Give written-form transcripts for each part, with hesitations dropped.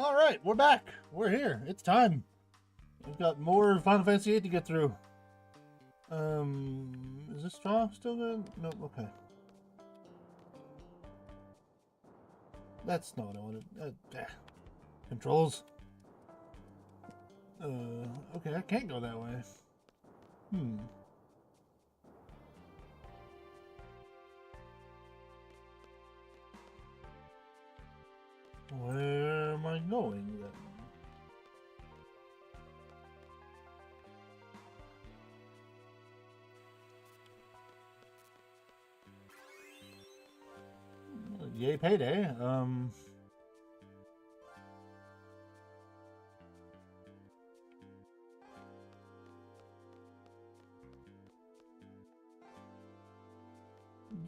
All right, we're back. We're here. It's time. We've got more Final Fantasy VIII to get through. Is this straw still good? Nope. Okay. That's not what I wanted. Controls. Okay, I can't go that way. Where am I going then? Yay, payday.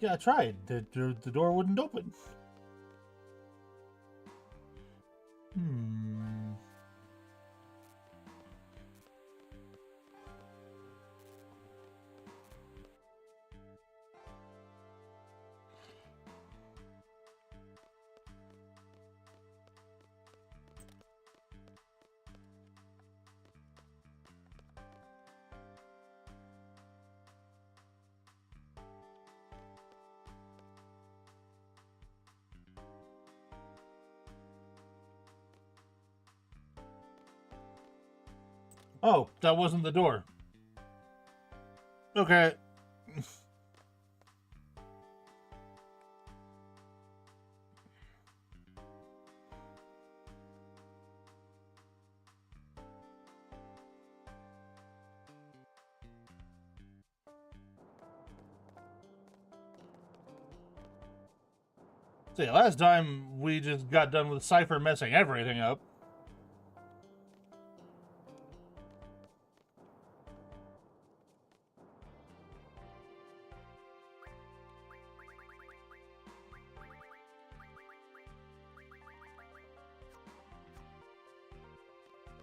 Yeah, I tried. The door wouldn't open. Oh, that wasn't the door. Okay. See, last time we just got done with Seifer messing everything up.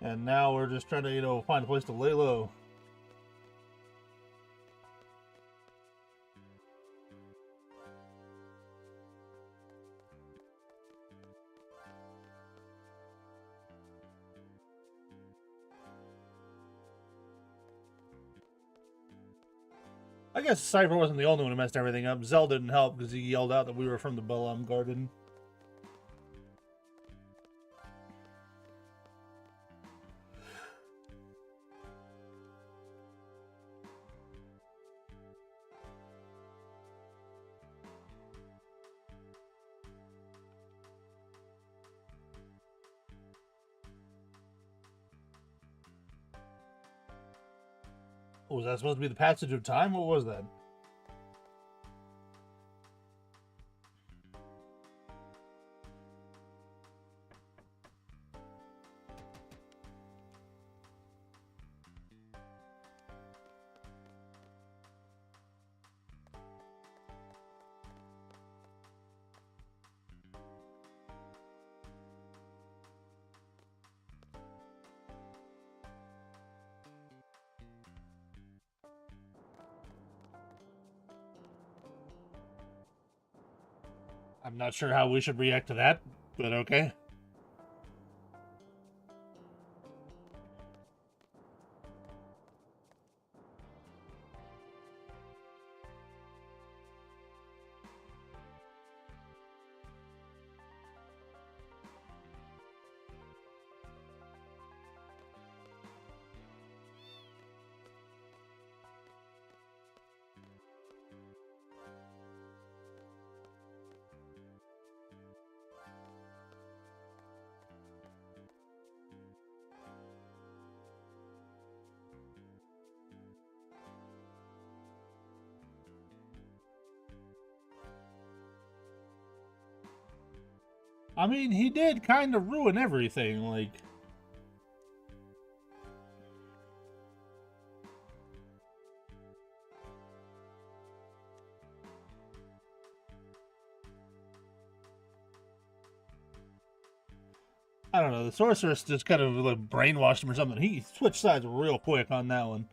And now we're just trying to, find a place to lay low. I guess Seifer wasn't the only one who messed everything up. Zell didn't help because he yelled out that we were from the Balam Garden. Oh, was that supposed to be the passage of time? What was that? I'm not sure how we should react to that, but okay. I mean, he did kind of ruin everything, like... I don't know, the sorceress just kind of like brainwashed him or something. He switched sides real quick on that one.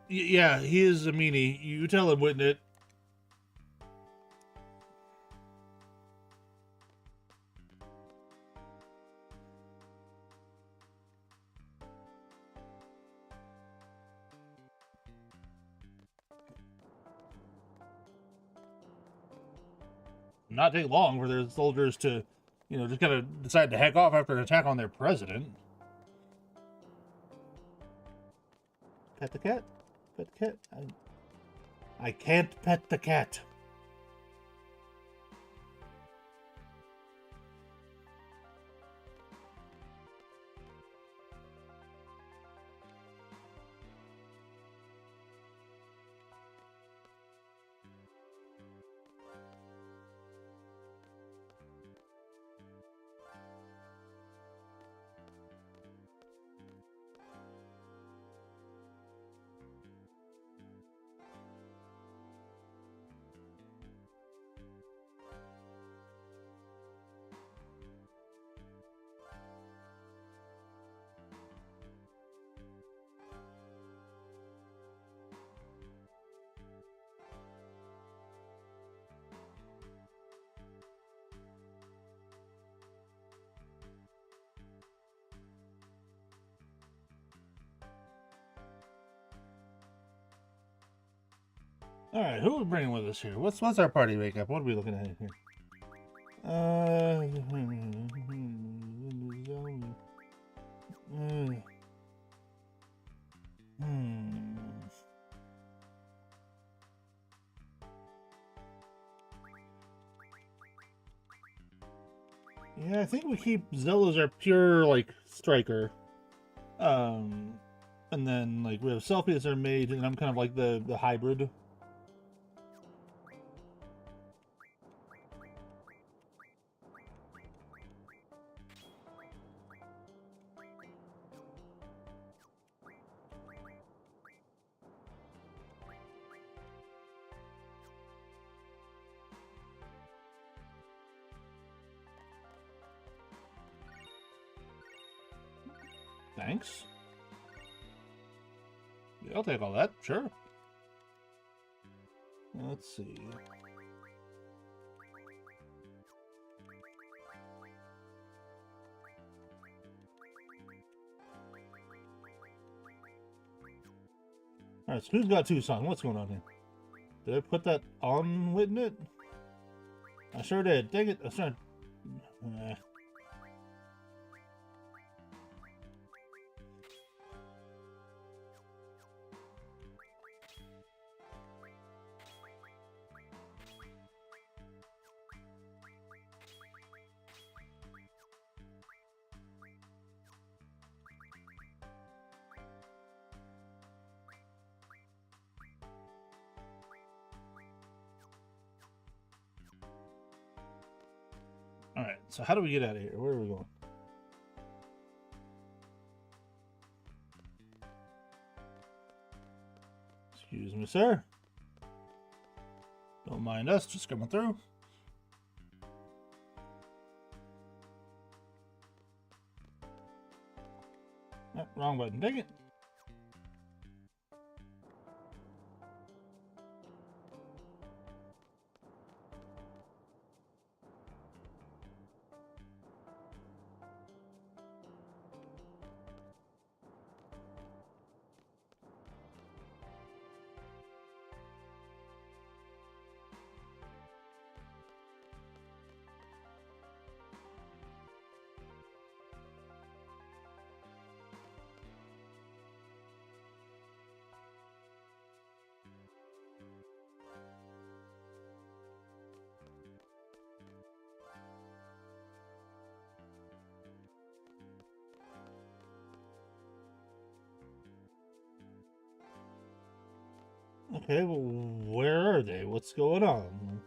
Yeah, he is a meanie. You tell him, wouldn't it? Not take long for their soldiers to, just kind of decide to heck off after an attack on their president. Pet the cat? Pet the cat? I can't pet the cat. All right, who are we bringing with us here? What's our party makeup? What are we looking at here? Yeah, I think we keep Zell as our pure like striker. And then like we have Selfie as our mage, and I'm kind of like the hybrid. Thanks. Yeah, I'll take all that, sure. Let's see. Alright, so who's got Tucson? What's going on here? Did I put that on Witnit? I sure did. Dang it. I was trying to... Alright, so how do we get out of here? Where are we going? Excuse me, sir. Don't mind us, just coming through. Oh, wrong button, dang it. Okay, well, where are they? What's going on?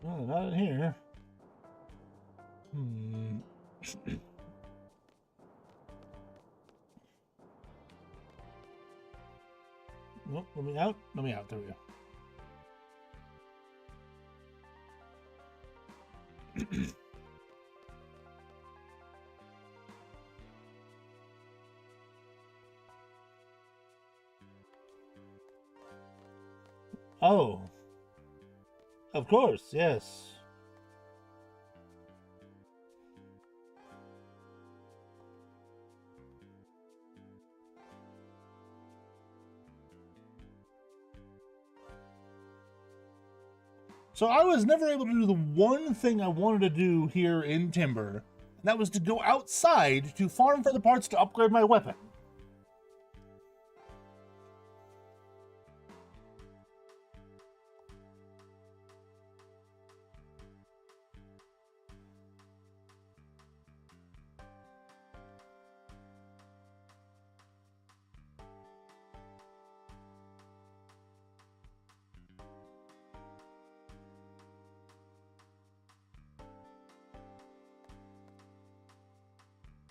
Oh, not in here. Hmm. Nope, let me out. Let me out. There we go. Oh. Of course, yes. So I was never able to do the one thing I wanted to do here in Timber, and that was to go outside to farm for the parts to upgrade my weapon.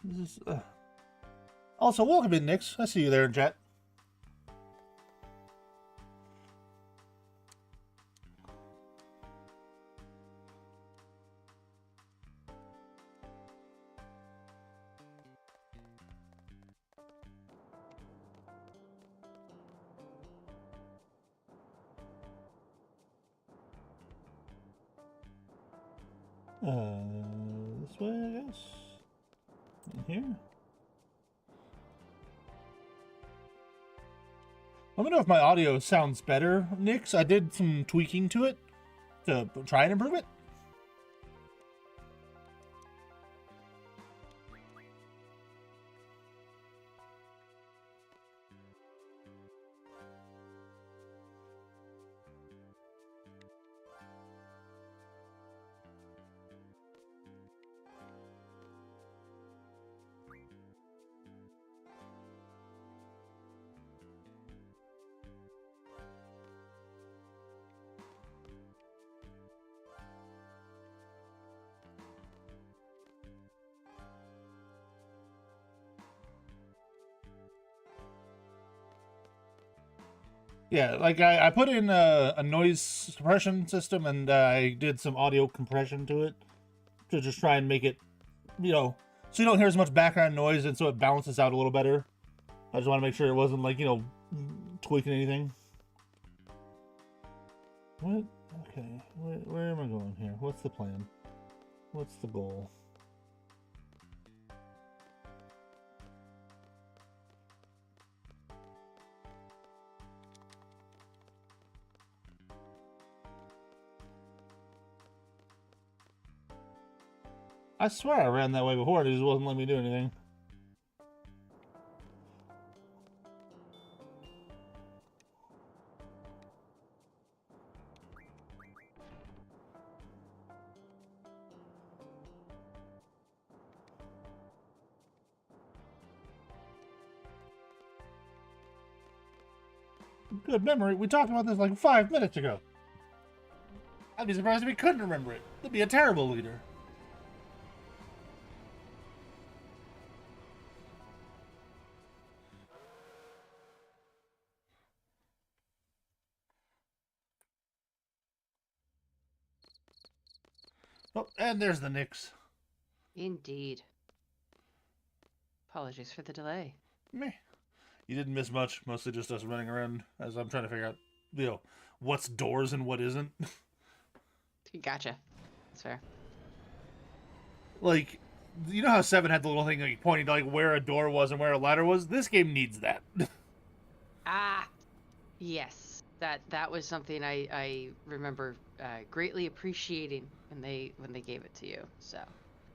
This is, Also, welcome in, Nix. I see you there in chat. This way, I guess. In here. Let me know if my audio sounds better, Nix. I did some tweaking to it to try and improve it. Yeah, like I put in a noise suppression system and I did some audio compression to it to just try and make it, so you don't hear as much background noise and so it balances out a little better. I just want to make sure it wasn't like, tweaking anything. What? Okay, where am I going here? What's the plan? What's the goal? I swear I ran that way before, it just wasn't letting me do anything. Good memory. We talked about this like 5 minutes ago. I'd be surprised if we couldn't remember it. That'd be a terrible leader. Oh, and there's the Nix. Indeed. Apologies for the delay. Meh. You didn't miss much. Mostly just us running around as I'm trying to figure out, what's doors and what isn't. Gotcha. That's fair. Like, you know how 7 had the little thing like pointing to like where a door was and where a ladder was? This game needs that. Yes. That was something I remember greatly appreciating when they gave it to you. So.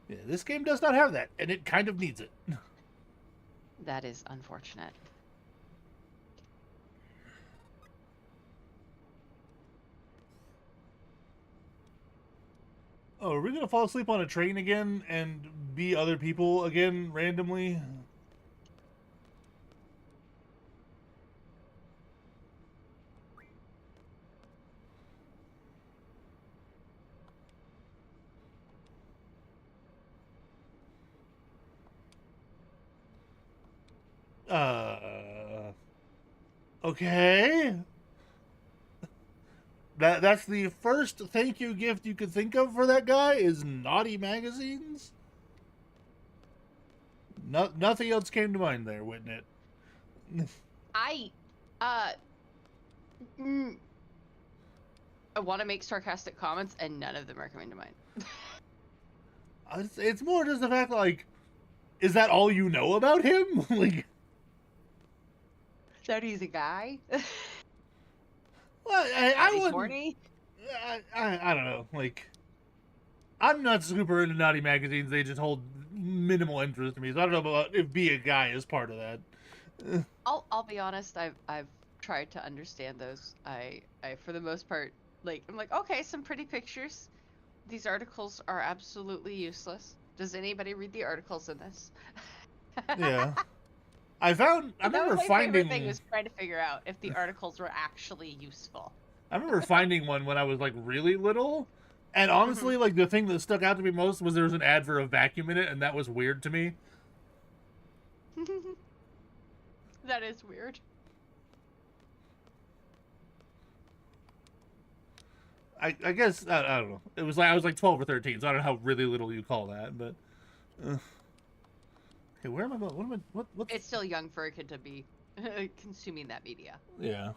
Yeah, this game does not have that, and it kind of needs it. That is unfortunate. Oh, are we gonna fall asleep on a train again and be other people again randomly? Okay. That's the first thank you gift you could think of for that guy is naughty magazines. Nothing else came to mind there, wouldn't it? I, uh, mm, I want to make sarcastic comments, and none of them are coming to mind. It's more just the fact, like, is that all you know about him? Like, That he's a guy. well, I That he's wouldn't. horny. I don't know. Like, I'm not super into naughty magazines. They just hold minimal interest to me. So I don't know about if be a guy is part of that. I'll be honest. I've tried to understand those. I for the most part, like, I'm like, okay, some pretty pictures. These articles are absolutely useless. Does anybody read the articles in this? Yeah. I remember my finding. favorite thing was trying to figure out if the articles were actually useful. I remember finding one when I was like really little, and honestly, like the thing that stuck out to me most was there was an ad for a vacuum in it, and that was weird to me. That is weird. I guess I don't know. It was like I was like 12 or 13, so I don't know how really little you call that, but. Okay, where am I going? What am I? What's... It's still young for a kid to be consuming that media. Yeah.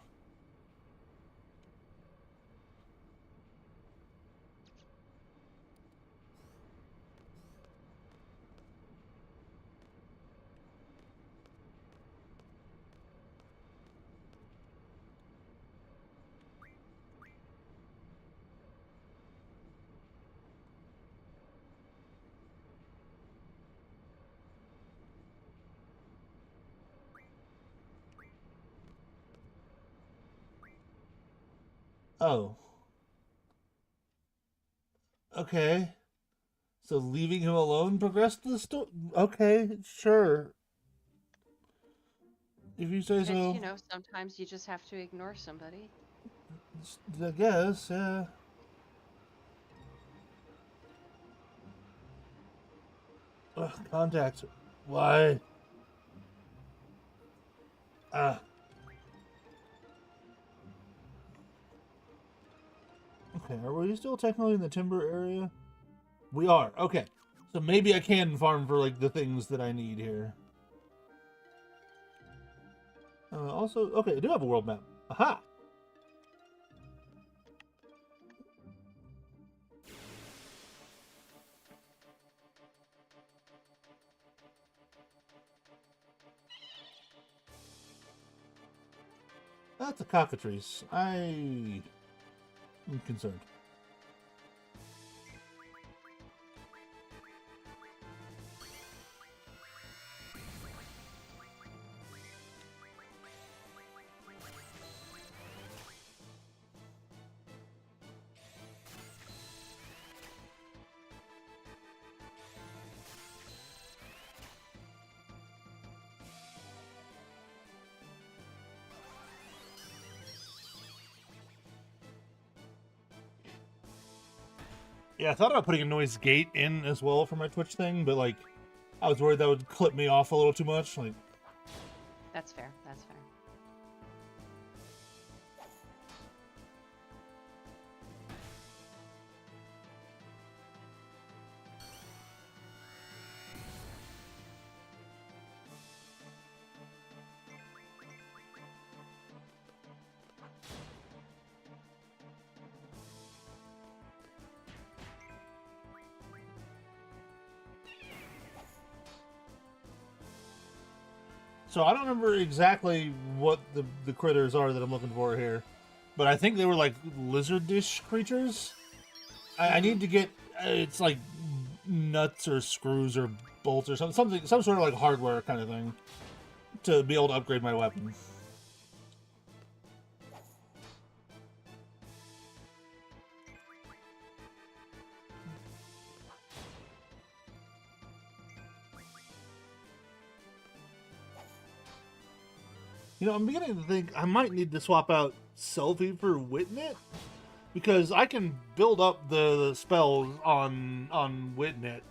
Oh. Okay. So leaving him alone progressed the story. Okay, sure. If you say so. And, sometimes you just have to ignore somebody. I guess, yeah. Ugh, contact. Why? Ah. Okay, are we still technically in the timber area? We are. Okay. So maybe I can farm for, like, the things that I need here. Also, okay, I do have a world map. Aha! That's a cockatrice. I am concerned. Yeah, I thought about putting a noise gate in as well for my Twitch thing, but like, I was worried that would clip me off a little too much. Like, That's fair. That's fair. so I don't remember exactly what the critters are that I'm looking for here, but I think they were like lizardish creatures. I need to get it's like nuts or screws or bolts or something, some sort of like hardware kind of thing to be able to upgrade my weapon. You know, I'm beginning to think I might need to swap out Selfie for Witnit, because I can build up the spells on Witnit,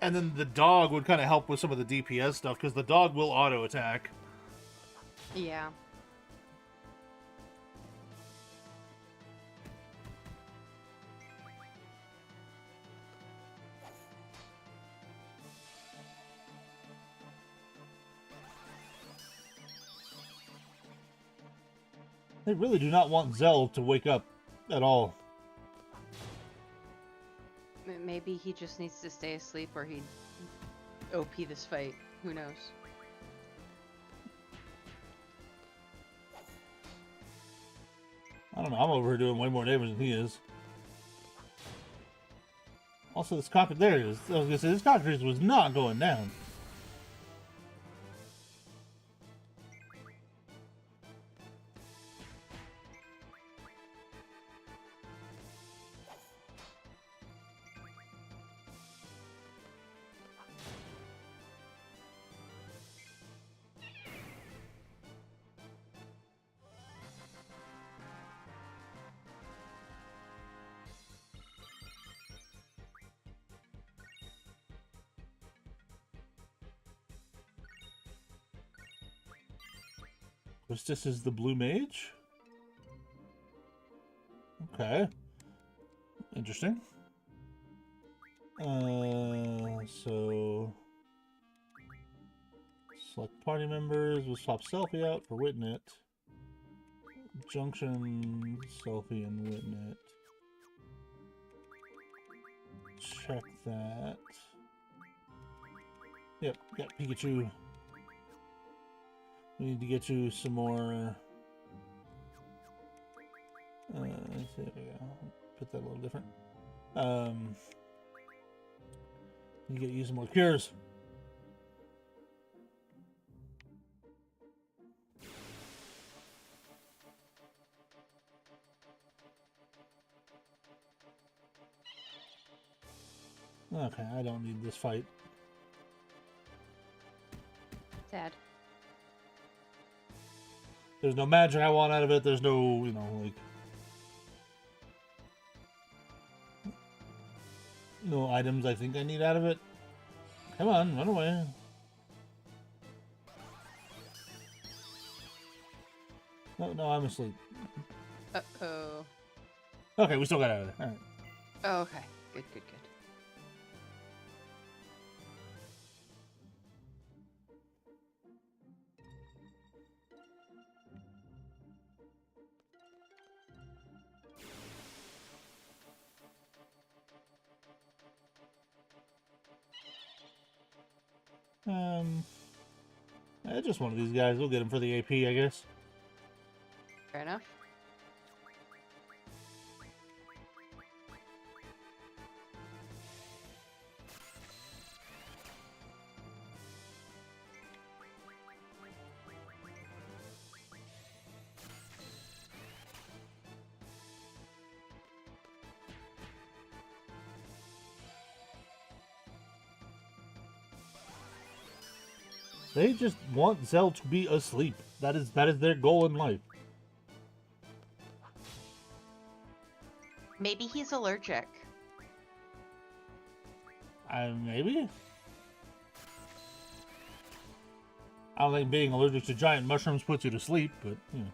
And then the dog would kind of help with some of the DPS stuff, because the dog will auto-attack. Yeah. They really do not want Zell to wake up at all. Maybe he just needs to stay asleep, or he'd OP this fight. Who knows? I don't know. I'm over here doing way more damage than he is. Also, this cockpit, there it is. I was gonna say, this cockpit was not going down. This is the blue mage? Okay. Interesting. So... select party members. We'll swap selfie out for Witnet. Junction, selfie, and Witnet. Check that. Yep, got Pikachu. We need to get you some more. There we go. Put that a little different. You get you some more cures. Okay, I don't need this fight. Sad. There's no magic I want out of it. There's no, you know, like... no items I think I need out of it. Come on, run away. No, I'm asleep. Uh-oh. Okay, we still got out of there. Alright. Oh, okay. Good, good, good. Just one of these guys. We'll get him for the AP, I guess. Fair enough. They just want Zell to be asleep. That is their goal in life. Maybe he's allergic. Maybe? I don't think being allergic to giant mushrooms puts you to sleep, but, you know.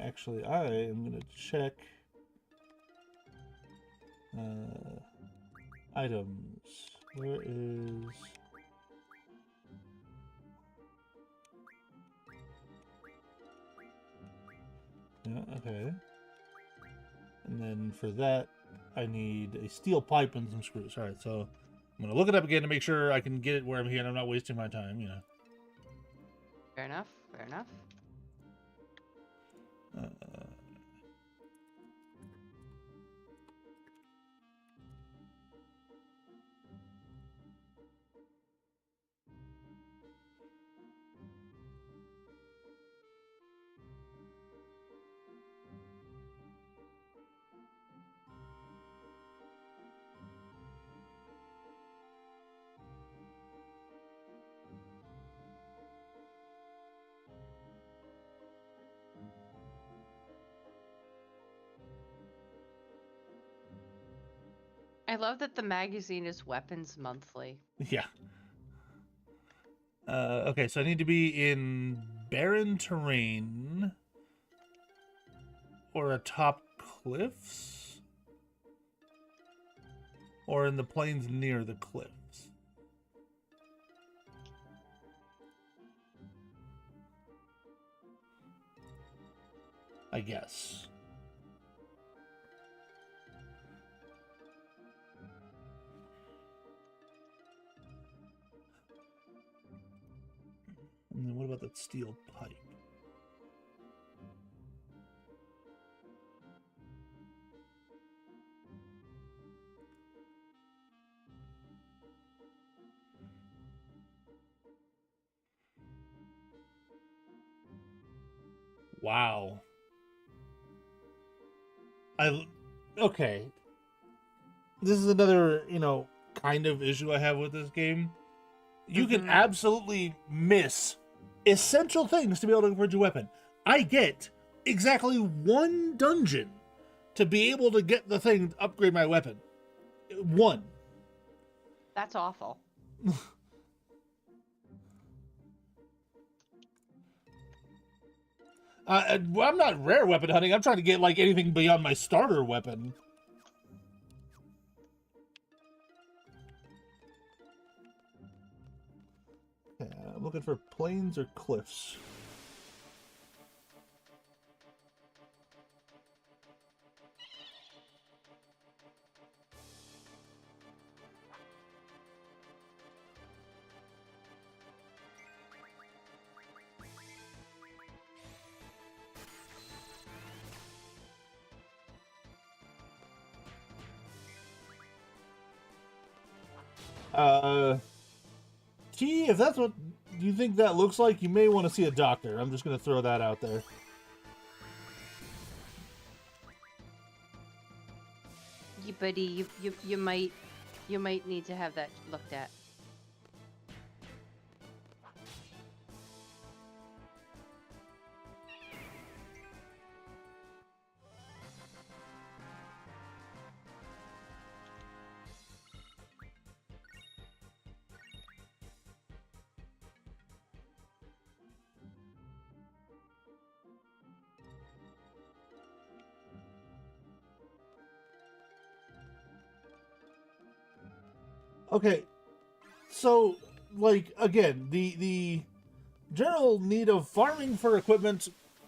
Actually, I am going to check items. Where is... yeah, okay. And then for that, I need a steel pipe and some screws. Alright, so I'm going to look it up again to make sure I can get it where I'm here and I'm not wasting my time, you know. Fair enough, fair enough. I love that the magazine is Weapons Monthly. Yeah. Okay, so I need to be in barren terrain or atop cliffs or in the plains near the cliffs. I guess. And then what about that steel pipe? Wow. Okay. This is another, kind of issue I have with this game. You can absolutely miss essential things to be able to upgrade your weapon. I get exactly one dungeon to be able to get the thing to upgrade my weapon. One. That's awful. I'm not rare weapon hunting. I'm trying to get like anything beyond my starter weapon. Okay, I'm looking for plains or cliffs. T, if that's what you think that looks like, you may want to see a doctor. I'm just going to throw that out there. Yeah, buddy, you might need to have that looked at. Okay, so like again, the general need of farming for equipment.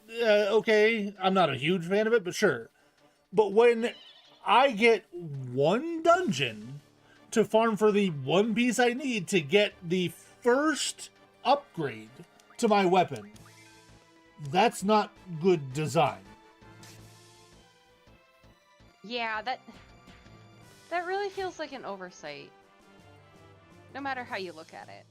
Okay, I'm not a huge fan of it, but sure. But when I get one dungeon to farm for the one piece I need to get the first upgrade to my weapon, that's not good design. Yeah, that really feels like an oversight. No matter how you look at it.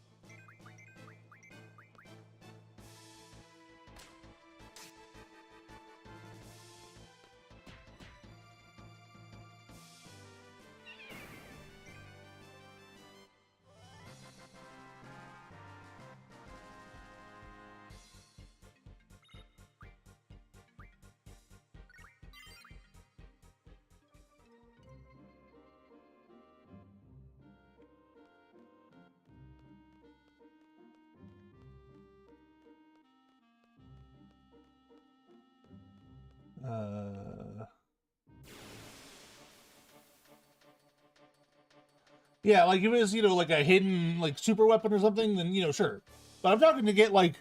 Yeah, like if it was, like a hidden like super weapon or something, then sure. But I'm talking to get like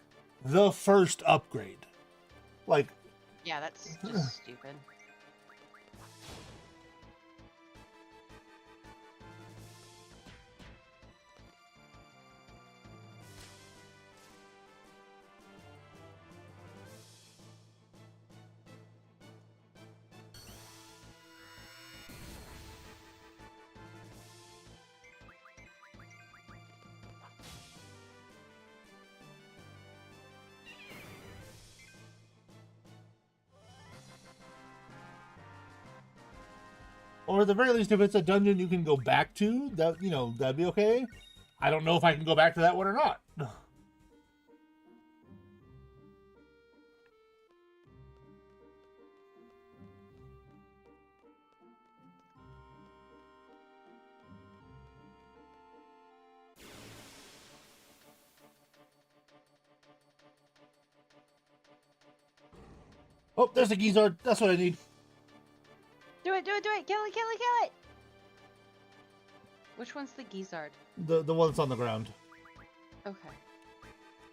the first upgrade. Like Yeah, that's just stupid. or at the very least, if it's a dungeon you can go back to, that'd be okay. I don't know if I can go back to that one or not. Oh, there's the Gizzard. That's what I need. Do it, do it, do it! Kill it, kill it, kill it! Which one's the Gizzard? The one that's on the ground. Okay.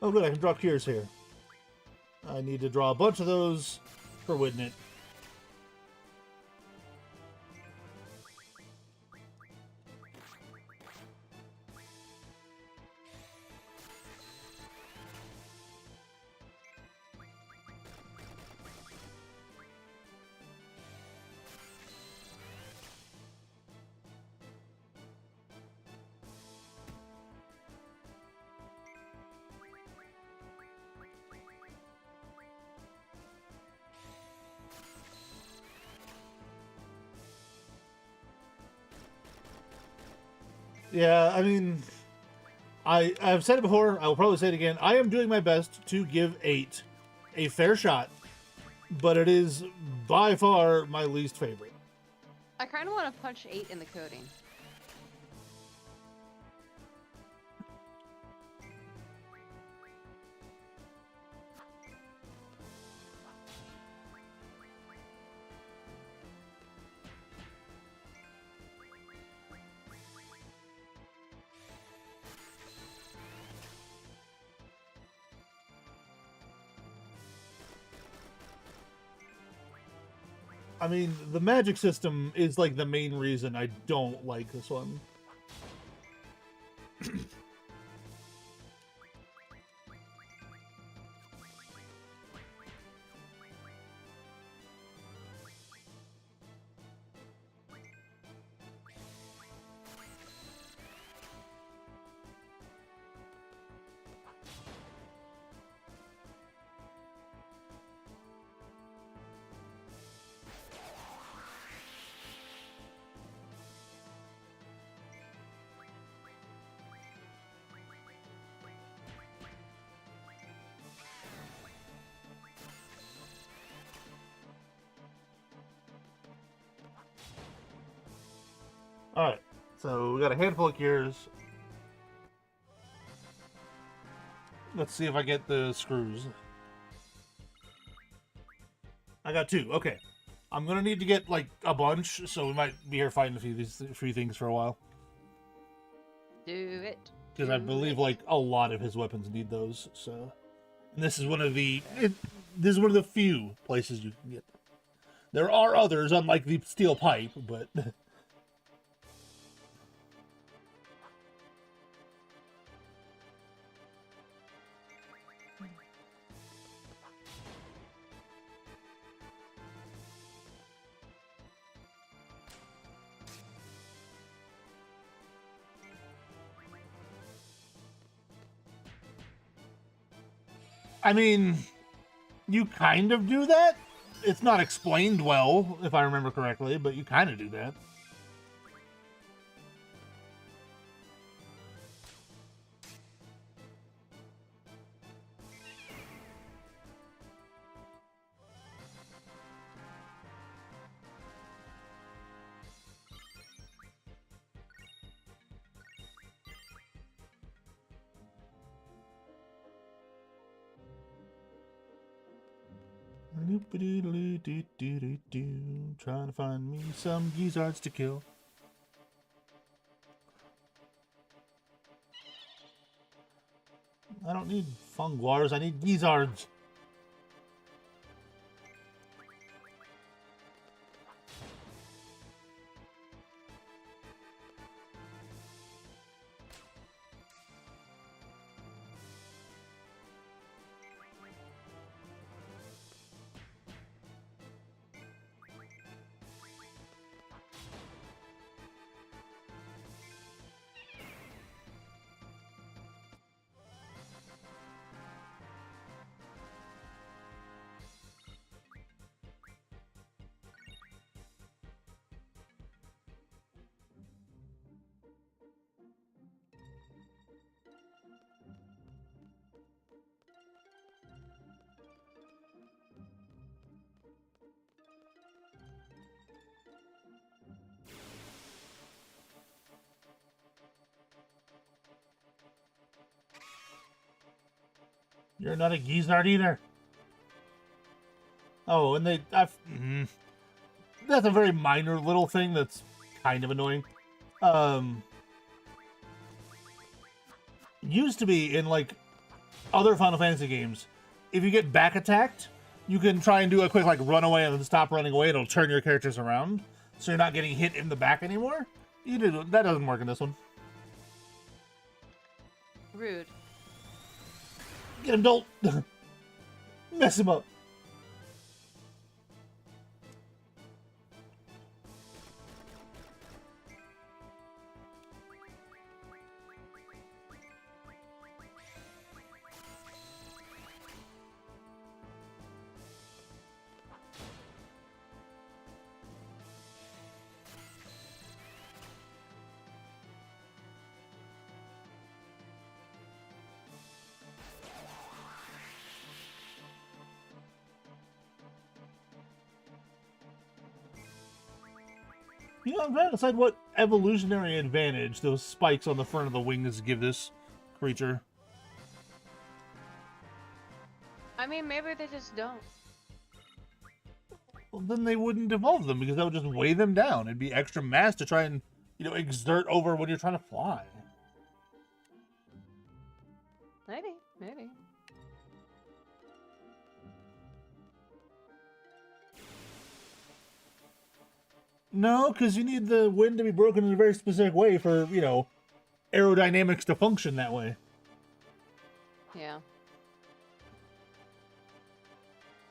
Oh, good. I can draw cures here. I need to draw a bunch of those for Widnet. Yeah, I mean, I've said it before, I will probably say it again. I am doing my best to give 8 a fair shot, but it is by far my least favorite. I kind of want to punch 8 in the coding. I mean, the magic system is like the main reason I don't like this one. Alright, so we got a handful of cures. Let's see if I get the screws. I got 2, okay. I'm gonna need to get, like, a bunch, so we might be here fighting a few things for a while. Do it. Because I believe, like, a lot of his weapons need those, so... And this is one of the... this is one of the few places you can get them. There are others, unlike the steel pipe, but... I mean, you kind of do that. It's not explained well, if I remember correctly, but you kind of do that. Trying to find me some Gizzards to kill. I don't need Funguars, I need Gizzards. You're not a Gizzard either. Oh, and that's a very minor little thing that's kind of annoying. Used to be in like other Final Fantasy games, if you get back attacked, you can try and do a quick like run away and then stop running away. It'll turn your characters around, so you're not getting hit in the back anymore. That doesn't work in this one. Rude. Get him, Dolt. Mess him up. You know, I'm trying to decide what evolutionary advantage those spikes on the front of the wings give this creature. I mean, maybe they just don't. Well, then they wouldn't evolve them because that would just weigh them down. It'd be extra mass to try and, exert over when you're trying to fly. Maybe. No, because you need the wind to be broken in a very specific way for, aerodynamics to function that way. Yeah.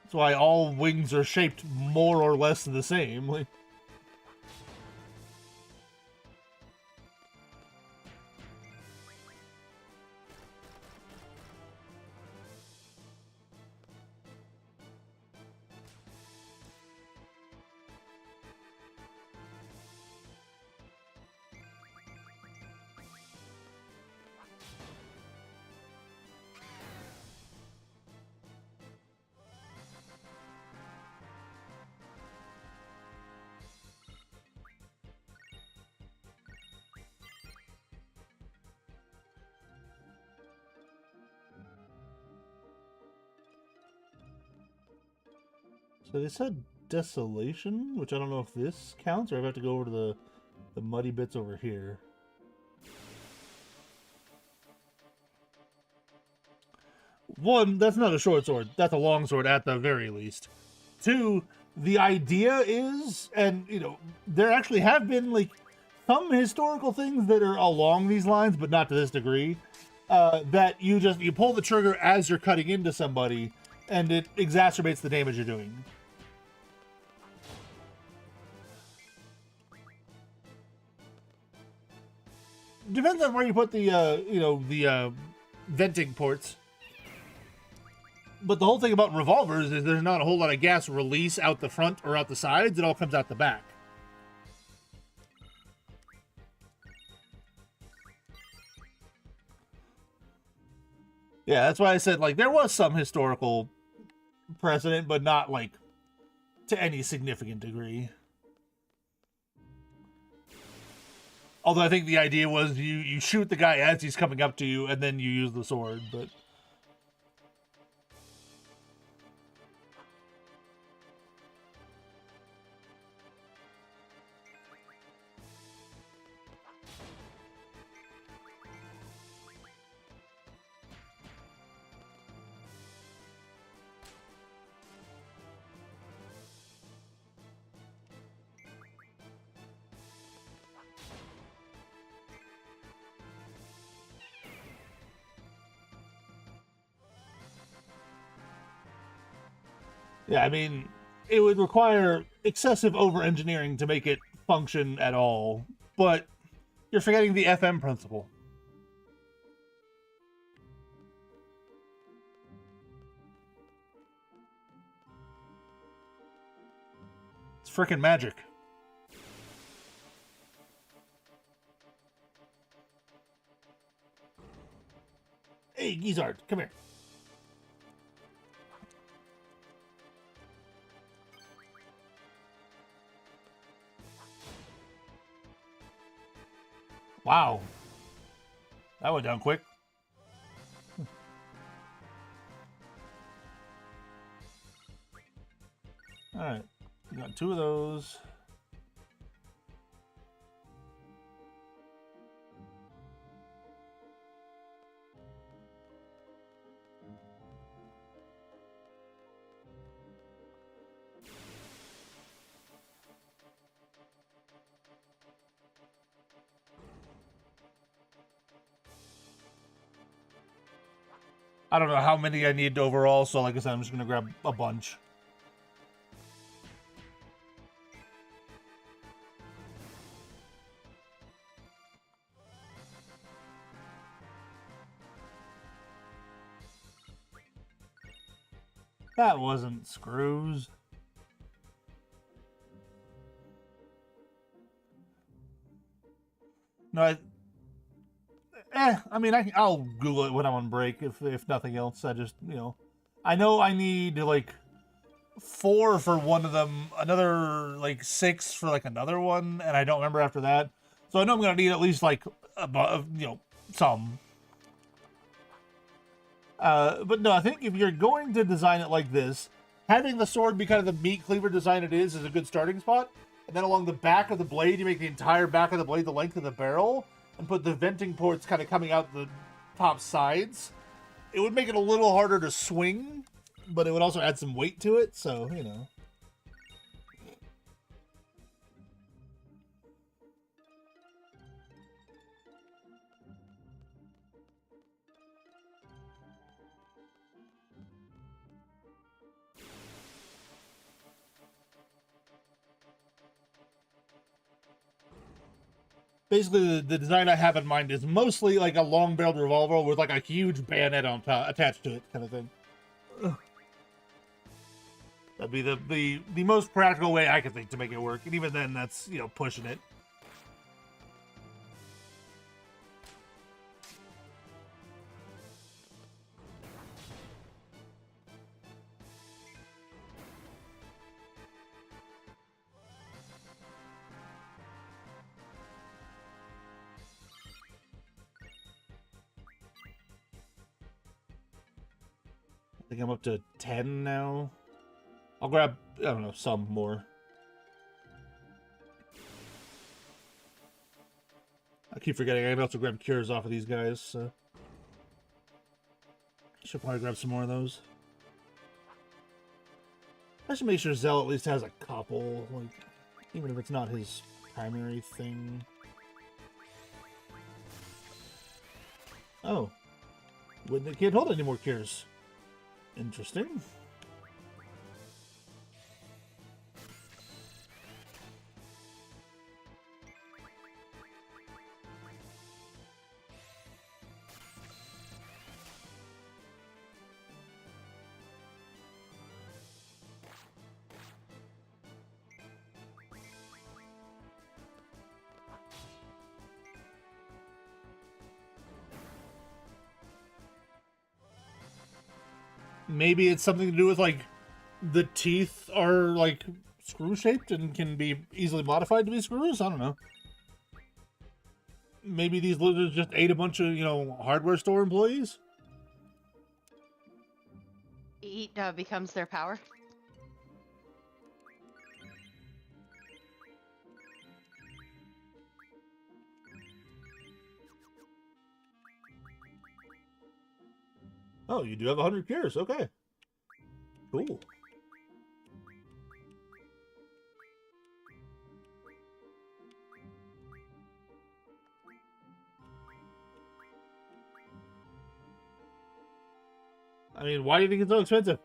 That's why all wings are shaped more or less the same. Like, so they said desolation, which I don't know if this counts or I have to go over to the muddy bits over here. One, that's not a short sword. That's a long sword at the very least. Two, the idea is, and there actually have been like some historical things that are along these lines, but not to this degree. That you pull the trigger as you're cutting into somebody, and it exacerbates the damage you're doing. Depends on where you put the venting ports. But the whole thing about revolvers is there's not a whole lot of gas release out the front or out the sides. It all comes out the back. Yeah, that's why I said, like, there was some historical precedent, but not, like, to any significant degree. Although I think the idea was you shoot the guy as he's coming up to you, and then you use the sword, but... Yeah, I mean, it would require excessive over-engineering to make it function at all, but you're forgetting the FM principle. It's frickin' magic. Hey, Gizzard, come here. Wow. That went down quick. Alright. We got 2 of those. I don't know how many I need overall, so like I said, I'm just gonna grab a bunch. That wasn't screws. No, I mean, I'll Google it when I'm on break, if nothing else. I just, I know I need, like, 4 for one of them, another, like, 6 for, like, another one, and I don't remember after that. So I know I'm gonna need at least, like, some. But no, I think if you're going to design it like this, having the sword be kind of the meat cleaver design it is a good starting spot. And then along the back of the blade, you make the entire back of the blade the length of the barrel, and put the venting ports kind of coming out the top sides. It would make it a little harder to swing, but it would also add some weight to it, so, Basically, the design I have in mind is mostly like a long-barreled revolver with like a huge bayonet on top, attached to it, kind of thing. That'd be the most practical way I could think to make it work, and even then, that's pushing it. I think I'm up to 10 now. I'll grab, I don't know, some more. I keep forgetting I can also grab cures off of these guys, so should probably grab some more of those. I should make sure Zell at least has a couple, like, even if it's not his primary thing. Oh. They can't hold any more cures. Interesting. Maybe it's something to do with, like, the teeth are, like, screw-shaped and can be easily modified to be screws? I don't know. Maybe these lizards just ate a bunch of, hardware store employees? Eat becomes their power. Oh, you do have 100 cures. Okay. Cool. I mean, why do you think it's so expensive?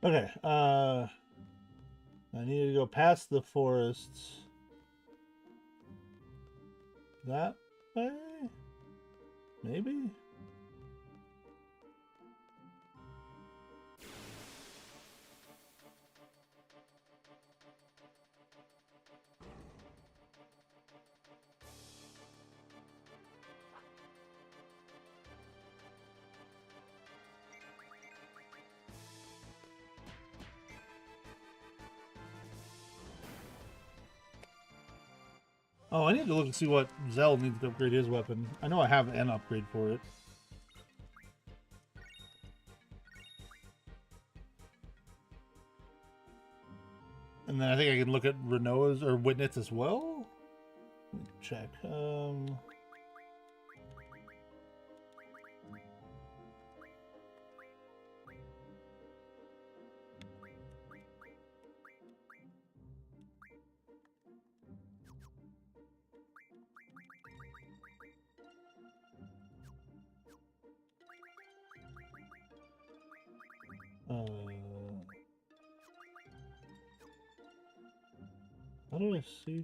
Okay, I need to go past the forests. That way? Maybe? Oh, I need to look and see what Zell needs to upgrade his weapon. I know I have an upgrade for it. And then I think I can look at Renoa's or Witness as well. Let me check. How do I see?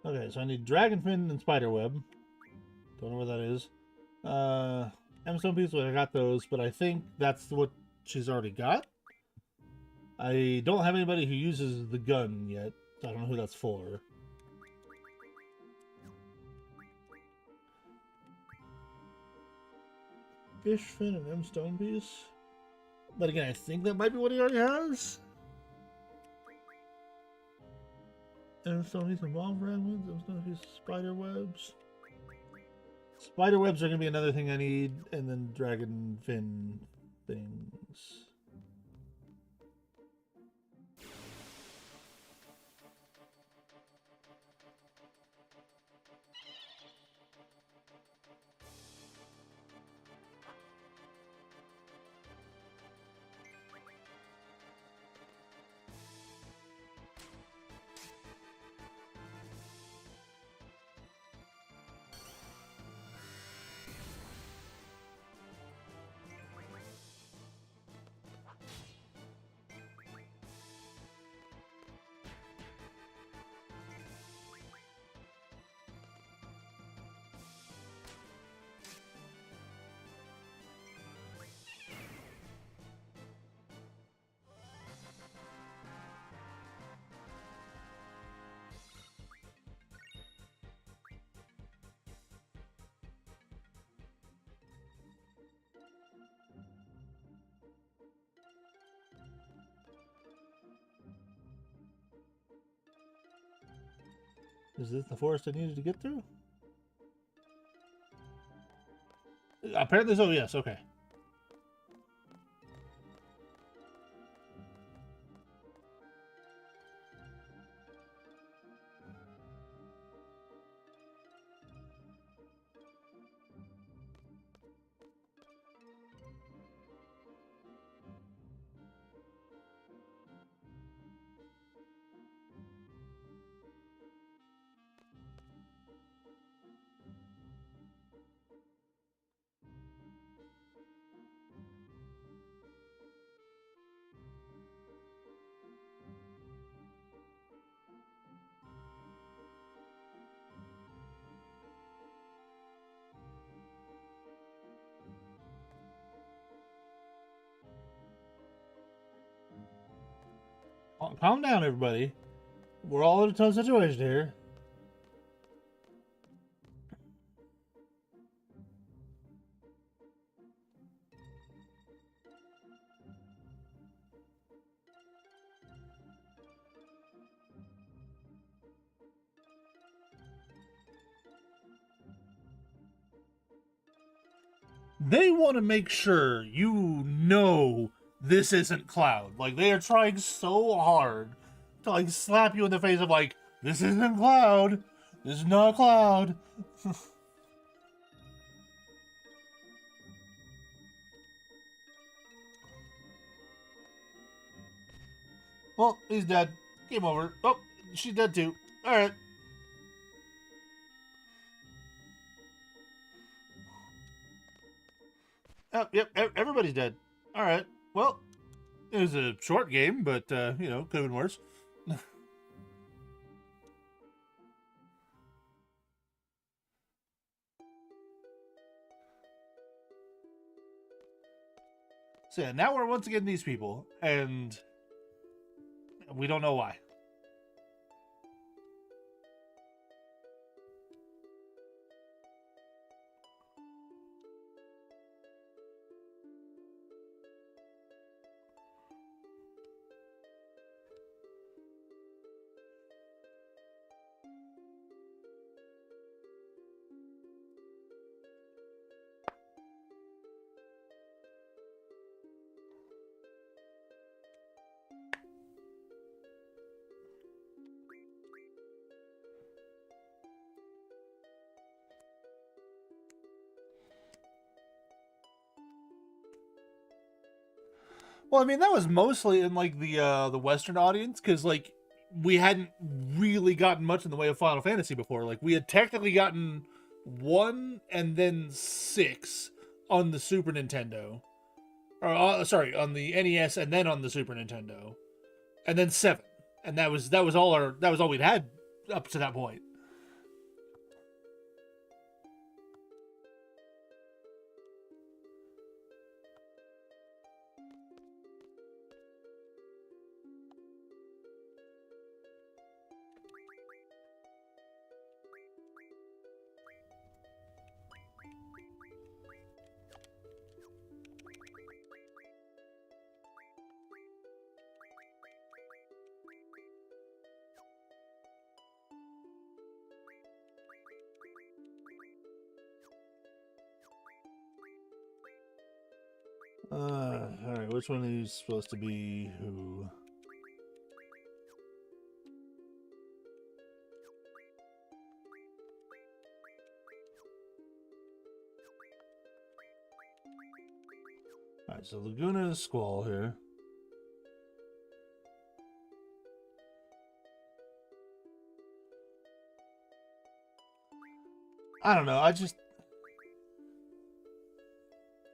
Okay, so I need Dragonfin and Spiderweb. Don't know what that is. M-Stone Piece, I got those, but I think that's what she's already got. I don't have anybody who uses the gun yet, so I don't know who that's for. Fishfin and M-Stone Piece. But again, I think that might be what he already has. M-Stone Piece and Bomb Fragments, M-Stone Piece, Spider Webs. Spider webs are gonna be another thing I need, and then dragon fin things. Is this the forest I needed to get through? Apparently so, yes, okay. Calm down, everybody. We're all in a tough situation here. They want to make sure you know this isn't Cloud. Like, they are trying so hard to, like, slap you in the face of, like, this isn't Cloud. This is not Cloud. Well, he's dead. Game over. Oh, she's dead too. Alright. Oh, yep, everybody's dead. Alright. Well, it was a short game, but, you know, could have been worse. So yeah, now we're once again these people, and we don't know why. Well, I mean, that was mostly in like the Western audience, because like we hadn't really gotten much in the way of Final Fantasy before. Like we had technically gotten 1 and then 6 on the Super Nintendo, or sorry, on the NES and then on the Super Nintendo, and then 7, and that was all we'd had up to that point. Alright, which one are you supposed to be who? Alright, so Laguna is Squall here. I don't know, I don't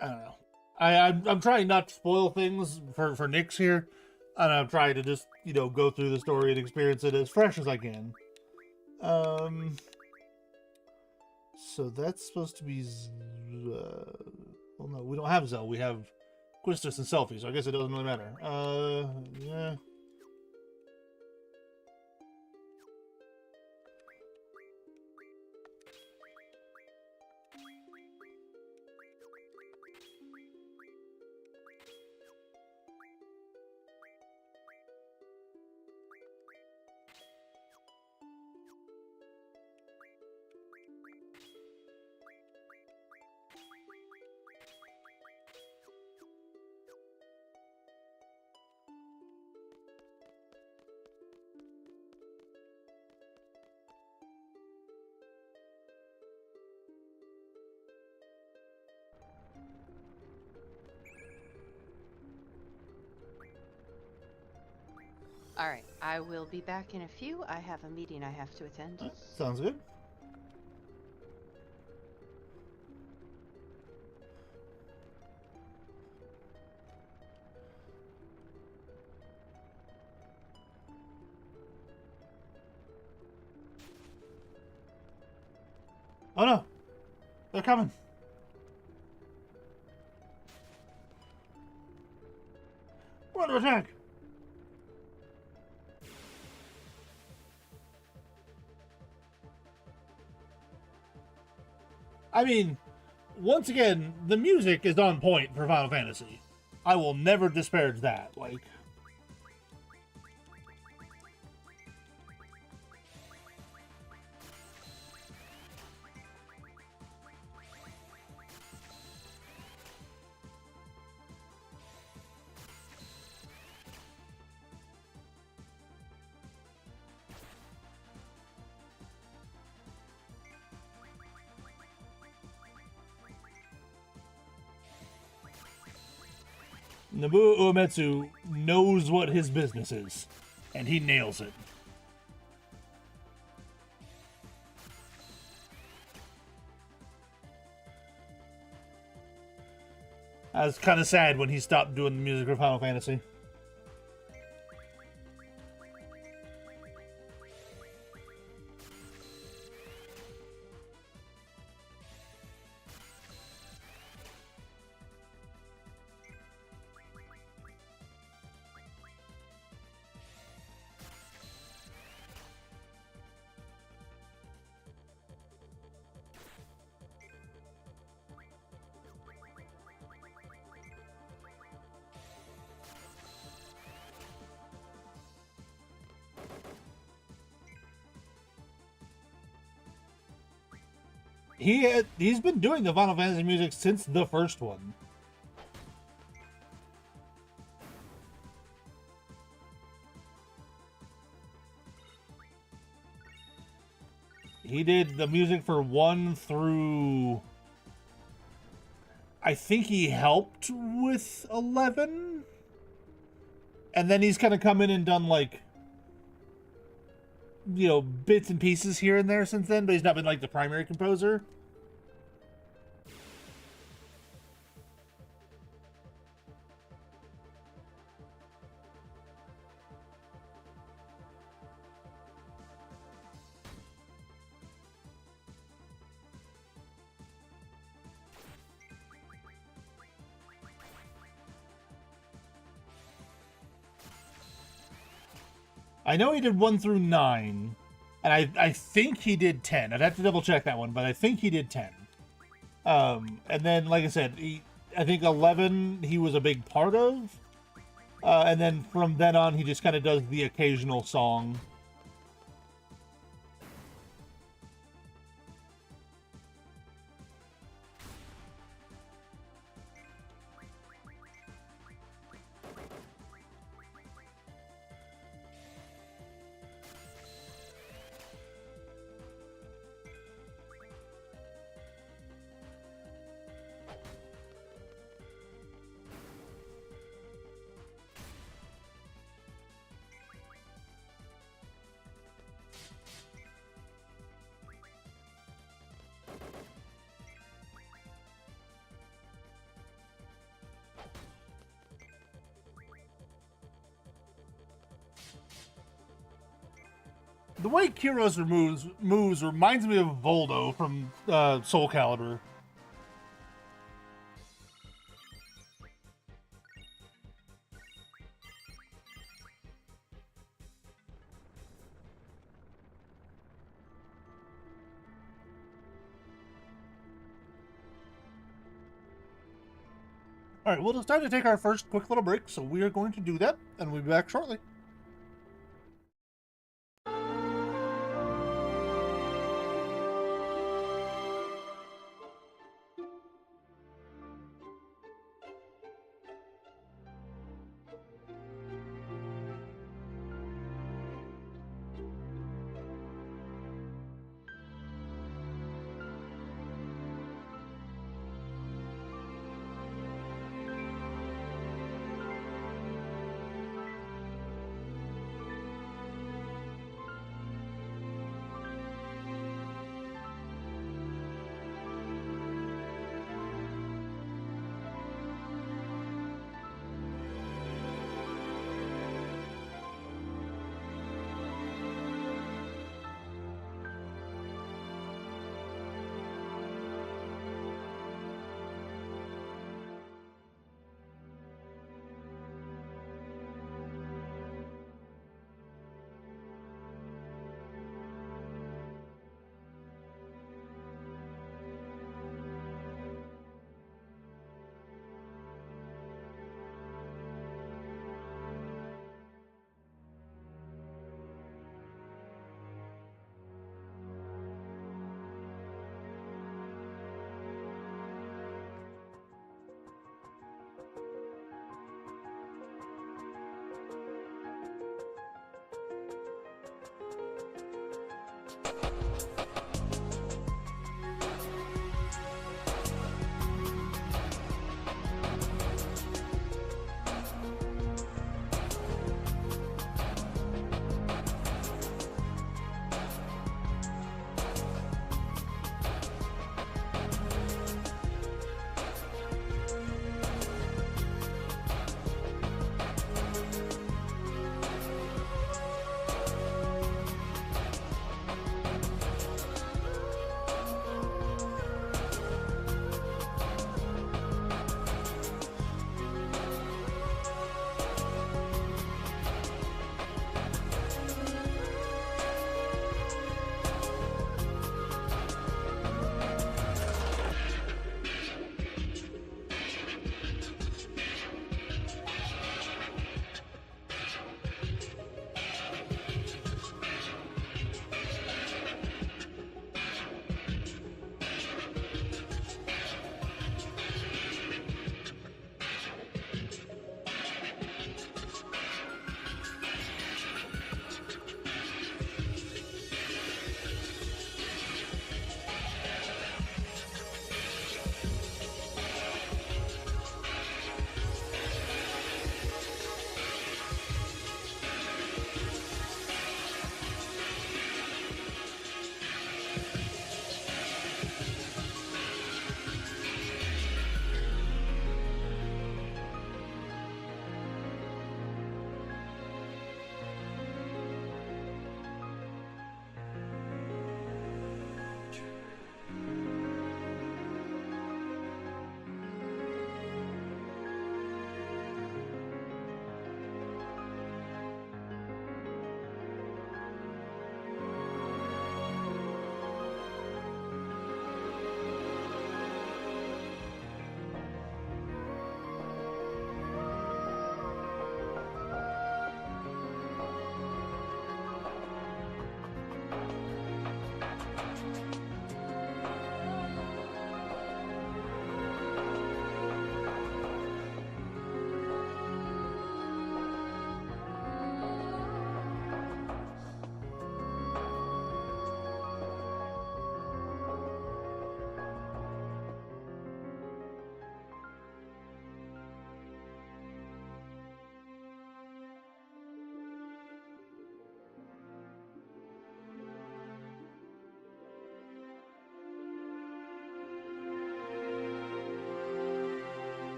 know. I'm trying not to spoil things for Nyx here, and I'm trying to just, you know, go through the story and experience it as fresh as I can. So that's supposed to be well, no, we don't have Zell. We have Quistis and Selfie, so I guess it doesn't really matter. Yeah. All right, I will be back in a few. I have a meeting I have to attend. Sounds good. Oh no! They're coming! We're under attack! I mean, once again, the music is on point for Final Fantasy. I will never disparage that. Like, Nobuo Uematsu knows what his business is, and he nails it. I was kind of sad when he stopped doing the music for Final Fantasy. He's been doing the Final Fantasy music since the first one. He did the music for 1 through... I think he helped with 11? And then he's kind of come in and done, like, you know, bits and pieces here and there since then, but he's not been, like, the primary composer. I know he did 1 through 9, and I think he did 10. I'd have to double check that one, but I think he did 10. And then, like I said, I think 11 he was a big part of. And then from then on, he just kind of does the occasional song. The way Kiros moves reminds me of Voldo from Soul Calibur. Alright, well, it's time to take our first quick little break, so we are going to do that, and we'll be back shortly.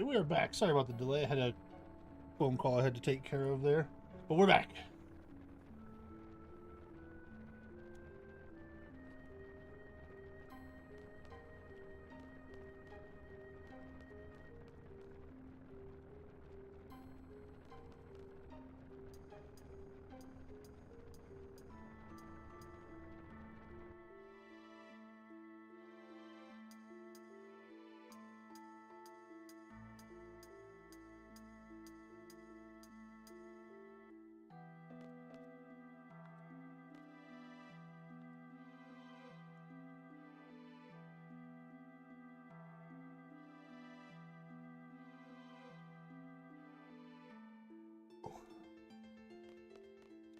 Alright, we are back. Sorry about the delay. I had a phone call I had to take care of there. But we're back.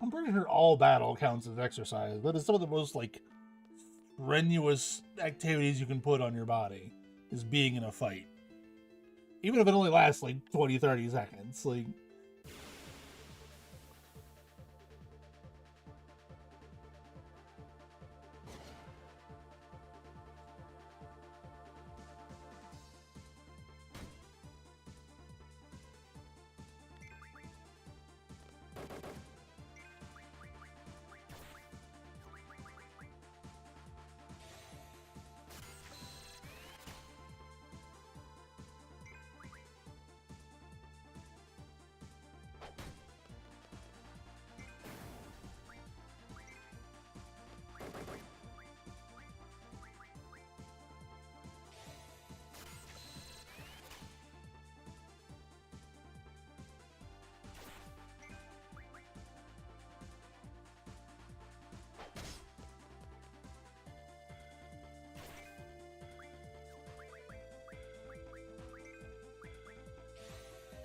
I'm pretty sure all battle counts as exercise, but it's some of the most, like, strenuous activities you can put on your body is being in a fight. Even if it only lasts, like, 20, 30 seconds. Like,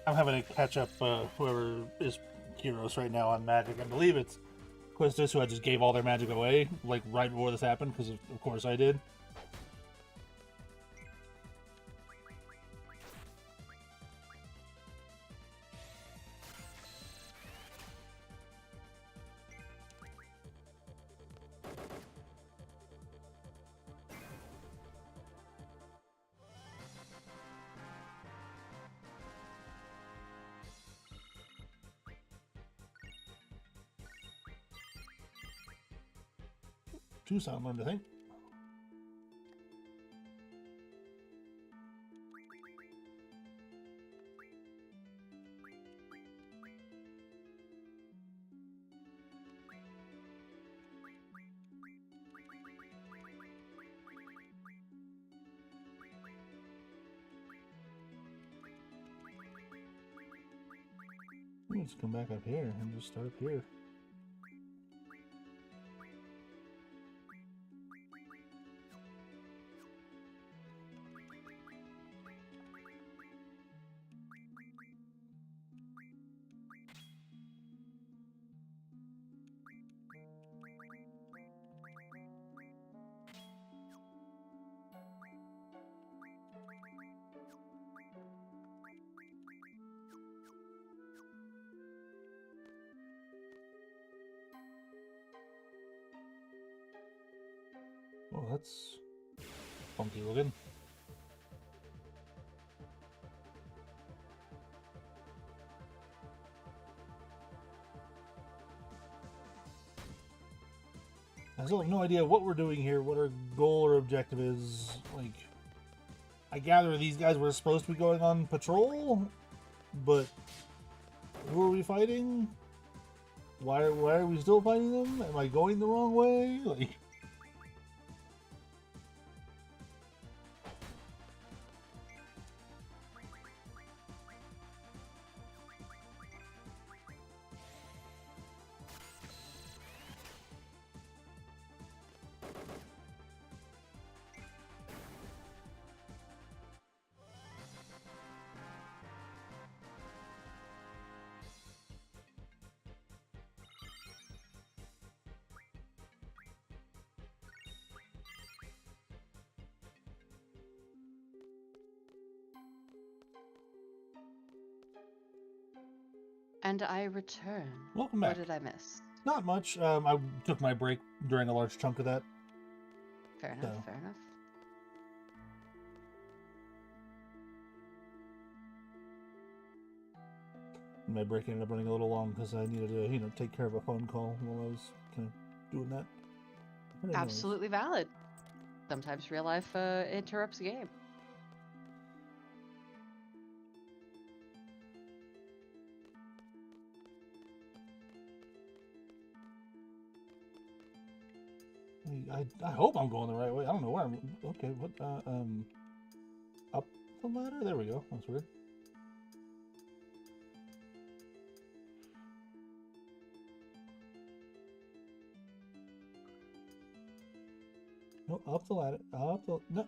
I'm having to catch up whoever is heroes right now on magic. I believe it's Quistis, who I just gave all their magic away, like, right before this happened, because of course I did. Two sound learned, I think. Let's come back up here and just start up here. Oh, that's funky looking. I still have no idea what we're doing here, what our goal or objective is. Like, I gather these guys were supposed to be going on patrol, but who are we fighting? Why are we still fighting them? Am I going the wrong way? Like, And I return. welcome back. What did I miss? Not much. I took my break during a large chunk of that. Fair enough, So. fair enough. My break ended up running a little long because I needed to, take care of a phone call while I was kind of doing that. Absolutely valid. Sometimes real life interrupts the game. I hope I'm going the right way. I don't know where I'm. Okay, what? Up the ladder. There we go. That's weird. No, up the ladder. Up the no.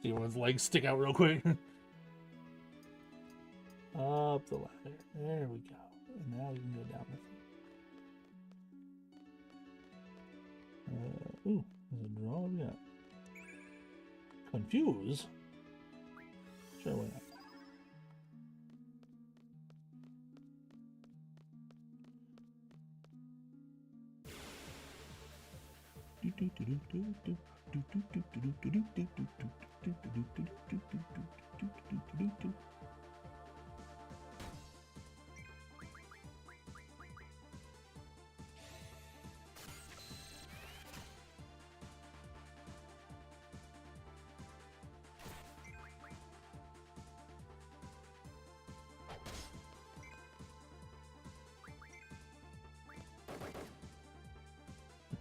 See everyone's legs stick out real quick. Up the ladder. There we go. And now we can go down this. Ooh, there's a draw. What do we got? Confuse? Sure, why not?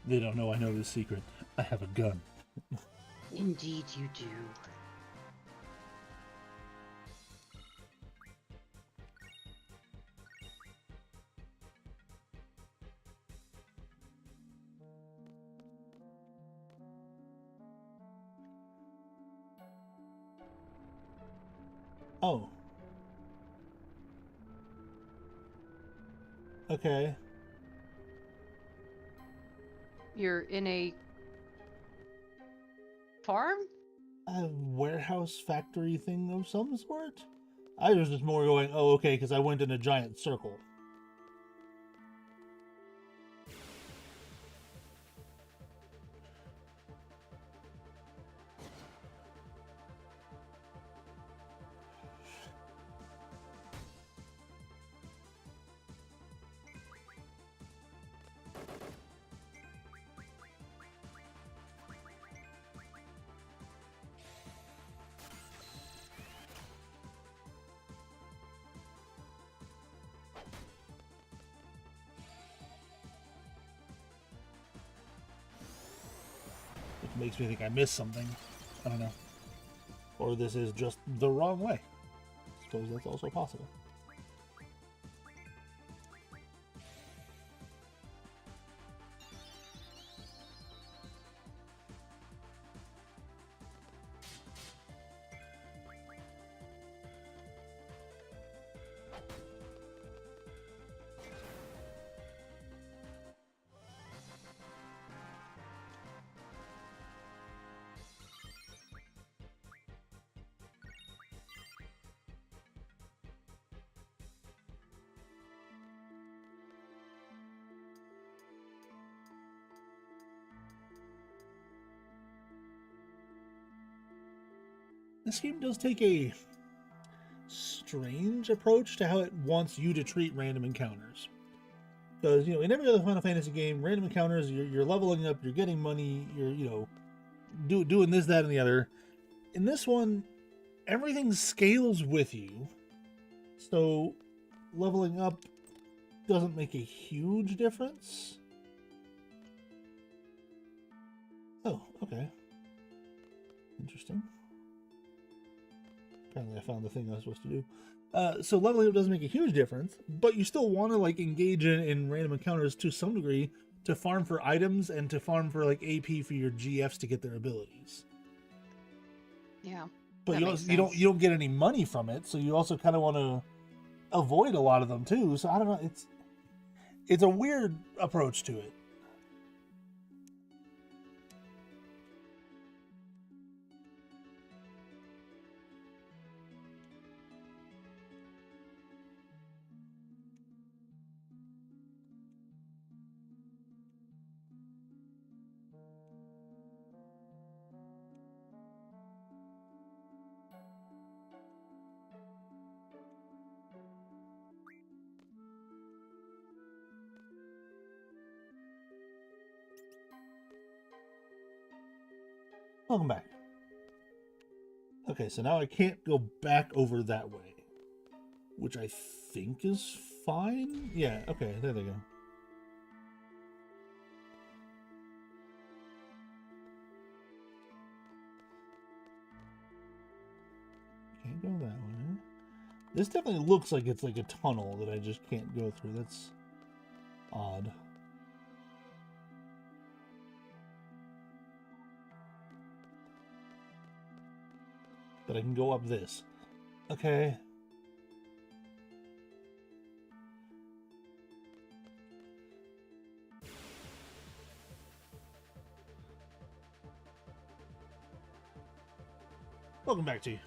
They don't know I know this secret. I have a gun. Indeed you do. Oh. Okay. You're in a farm? A warehouse factory thing of some sort? I was just more going, oh, okay, because I went in a giant circle. Which makes me think I missed something. I don't know. Or this is just the wrong way. I suppose that's also possible. This game does take a strange approach to how it wants you to treat random encounters. Because, in every other Final Fantasy game, random encounters, you're leveling up, you're getting money, you're, doing this, that, and the other. In this one, everything scales with you. So, leveling up doesn't make a huge difference. Oh, okay. Interesting. Apparently I found the thing I was supposed to do. So leveling up doesn't make a huge difference, but you still want to engage in random encounters to some degree to farm for items and to farm for AP for your GFs to get their abilities. Yeah. But you don't get any money from it, so you also kind of want to avoid a lot of them too. So I don't know, it's a weird approach to it. Welcome back. Okay, so now I can't go back over that way, which I think is fine. Yeah, okay, there they go. Can't go that way. This definitely looks like it's like a tunnel that I just can't go through. That's odd. But I can go up this. Okay. Welcome back to you.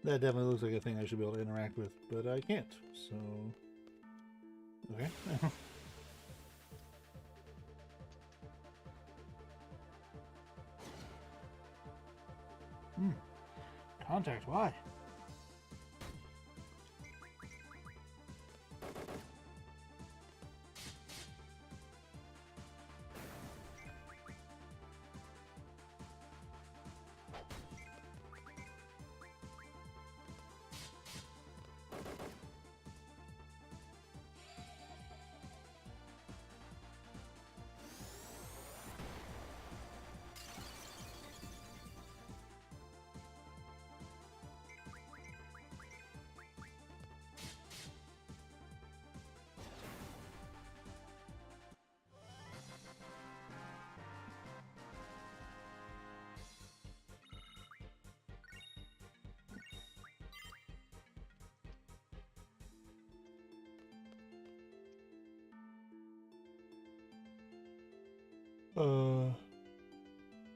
That definitely looks like a thing I should be able to interact with, but I can't, so... Okay. Contact, why?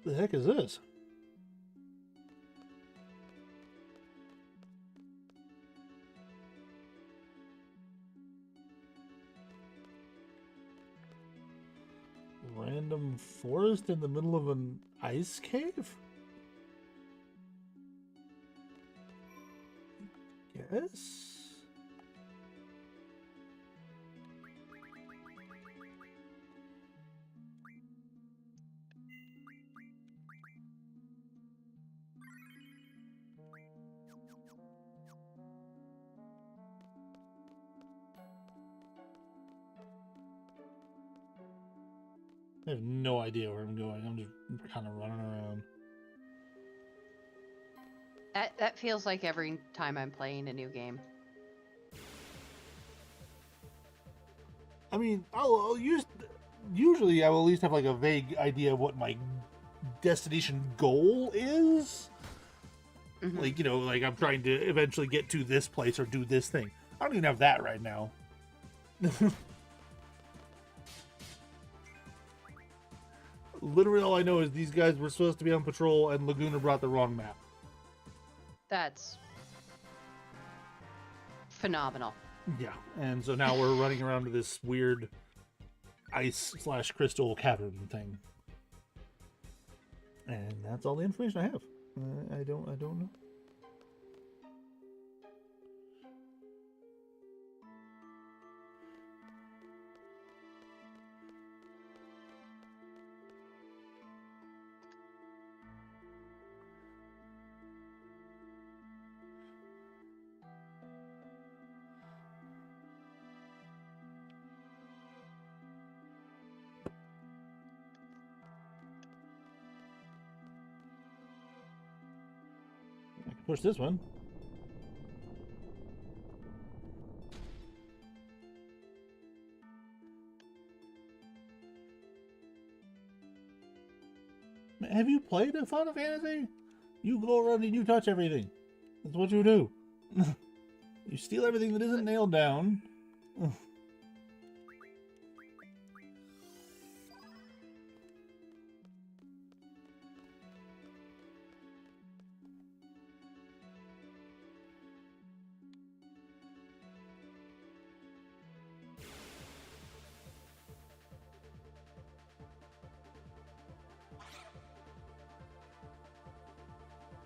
The heck is this? Random forest in the middle of an ice cave? Yes. I have no idea where I'm going. I'm just kind of running around. That feels like every time I'm playing a new game. I mean, I'll usually I will at least have like a vague idea of what my destination goal is. Mhm. Like, you know, like I'm trying to eventually get to this place or do this thing. I don't even have that right now. Literally all I know is these guys were supposed to be on patrol and Laguna brought the wrong map. That's phenomenal. Yeah, and so now we're running around to this weird ice/crystal cavern thing. And that's all the information I have. I don't know. I can push this one. Have you played a Final Fantasy? You go around and you touch everything. That's what you do. You steal everything that isn't nailed down.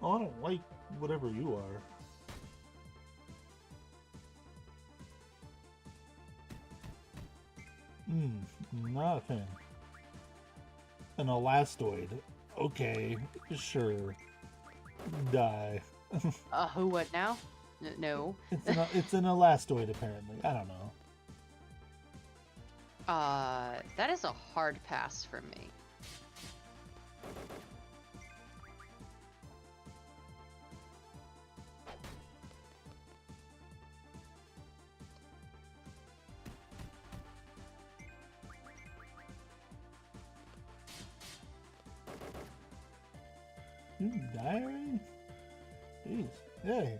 Oh, I don't like whatever you are. Not a fan. An elastoid. Okay, sure. Die. Who, what now? No. It's an elastoid, apparently. I don't know. That is a hard pass for me. You die already? Jeez. Hey.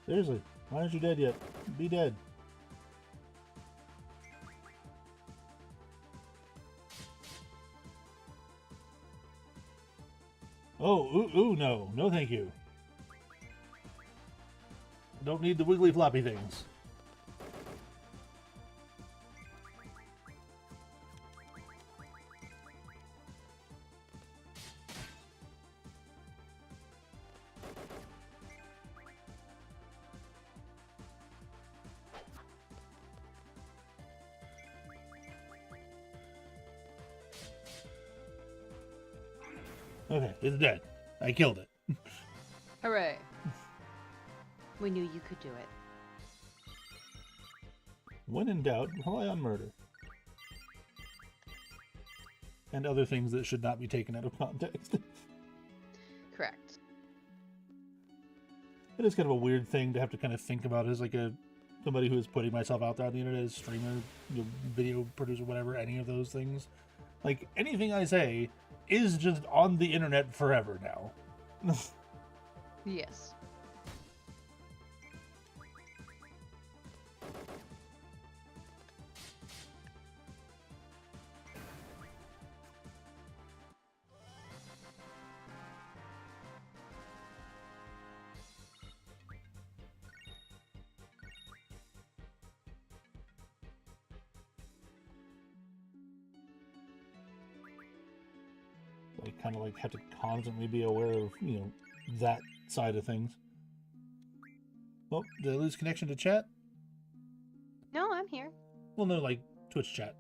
Seriously, why aren't you dead yet? Be dead. Oh, ooh, no. No, thank you. I don't need the wiggly floppy things. Okay, it's dead. I killed it. Hooray. We knew you could do it. When in doubt, rely on murder. And other things that should not be taken out of context. Correct. It is kind of a weird thing to have to kind of think about as like somebody who is putting myself out there on the internet as streamer, video producer, whatever, any of those things. Like, anything I say is just on the internet forever now. Yes. I kind of like have to constantly be aware of, that side of things. Oh, did I lose connection to chat? No, I'm here. Well, no, like Twitch chat.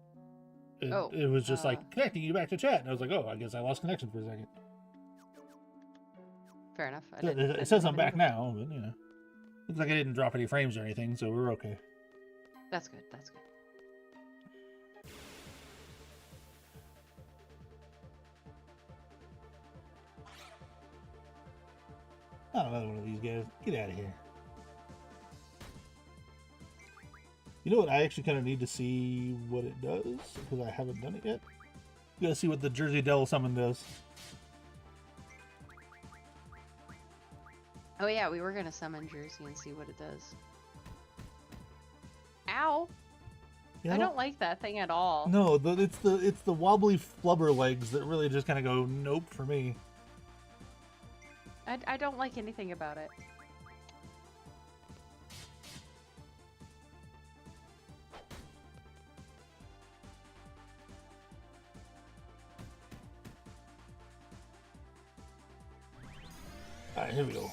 Oh, It was just like connecting you back to chat, and I was like, oh, I guess I lost connection for a second. Fair enough. It says I'm back now, but looks like I didn't drop any frames or anything, so we're okay. That's good. That's good. Oh, another one of these guys. Get out of here. You know what? I actually kind of need to see what it does, because I haven't done it yet. You gotta see what the Jersey Devil Summon does. Oh yeah, we were gonna summon Jersey and see what it does. Ow! Yeah, I don't like that thing at all. No, it's the wobbly flubber legs that really just kind of go nope for me. I don't like anything about it. Alright, here we go.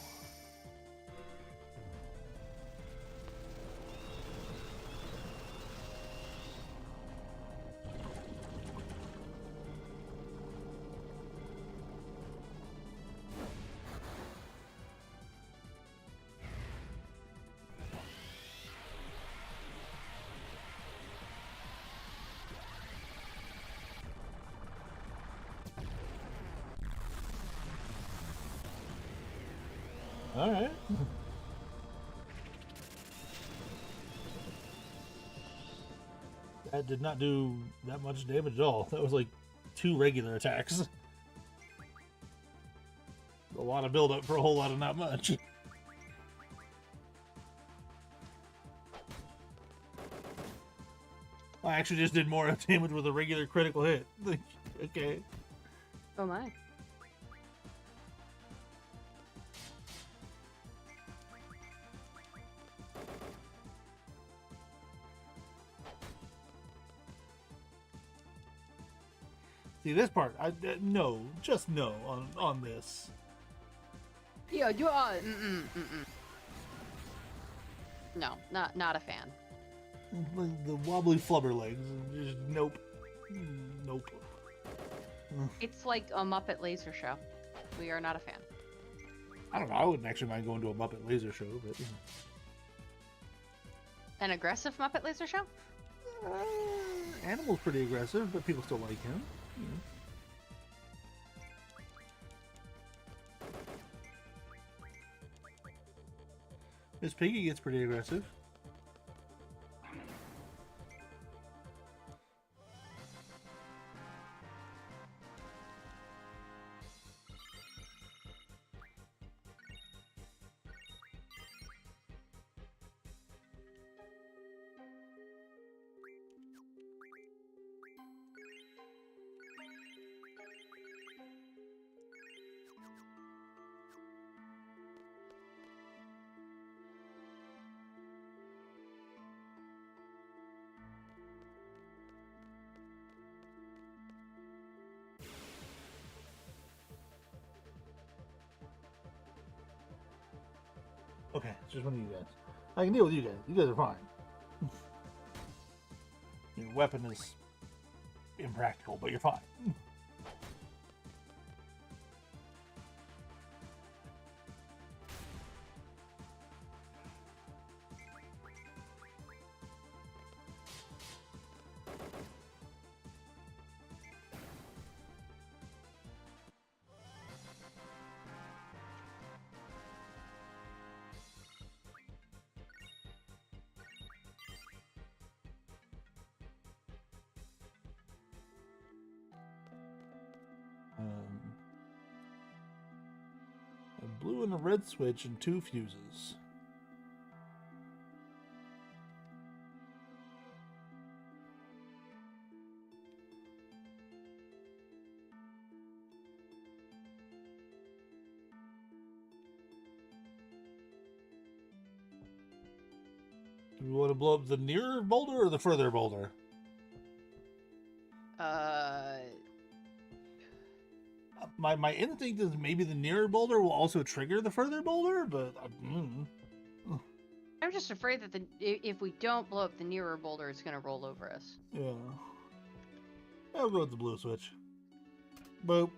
All right. That did not do that much damage at all. That was like 2 regular attacks. A lot of build up for a whole lot of not much. I actually just did more damage with a regular critical hit. Okay. Oh my. See this part? No, just no on this. Yeah, you are. No, not a fan. The wobbly flubber legs. Just nope. Nope. It's like a Muppet laser show. We are not a fan. I don't know. I wouldn't actually mind going to a Muppet laser show, but An aggressive Muppet laser show? Animal's pretty aggressive, but people still like him. Miss Piggy gets pretty aggressive. Okay, it's just one of you guys. I can deal with you guys. You guys are fine. Your weapon is impractical, but you're fine. A blue and a red switch and 2 fuses. Do we want to blow up the nearer boulder or the further boulder? My instinct is maybe the nearer boulder will also trigger the further boulder, but I'm just afraid that if we don't blow up the nearer boulder, it's gonna roll over us. yeah. I'll go with the blue switch. Boop.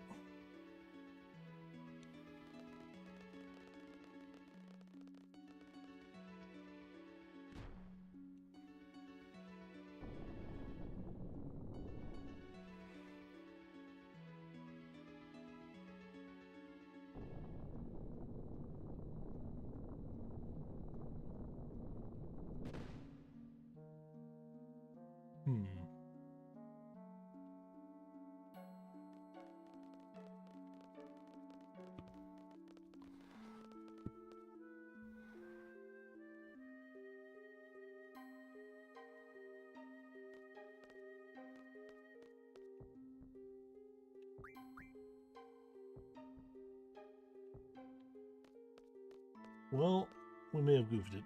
Well, we may have goofed it.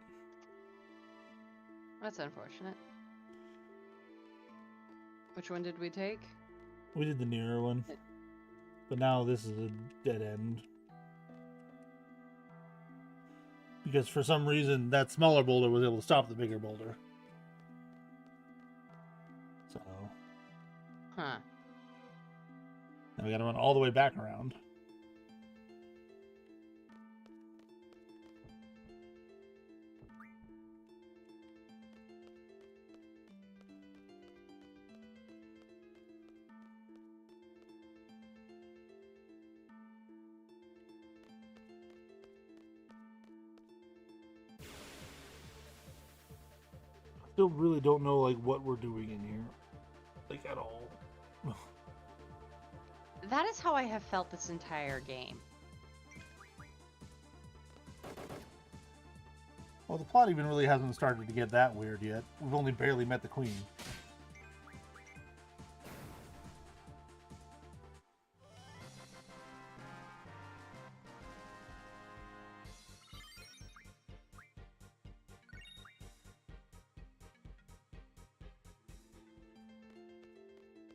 That's unfortunate. Which one did we take? We did the nearer one. But now this is a dead end. Because for some reason, that smaller boulder was able to stop the bigger boulder. So... Huh. Now we gotta run all the way back around. still really don't know like what we're doing in here, like at all. That is how I have felt this entire game. Well, the plot even really hasn't started to get that weird yet. We've only barely met the queen.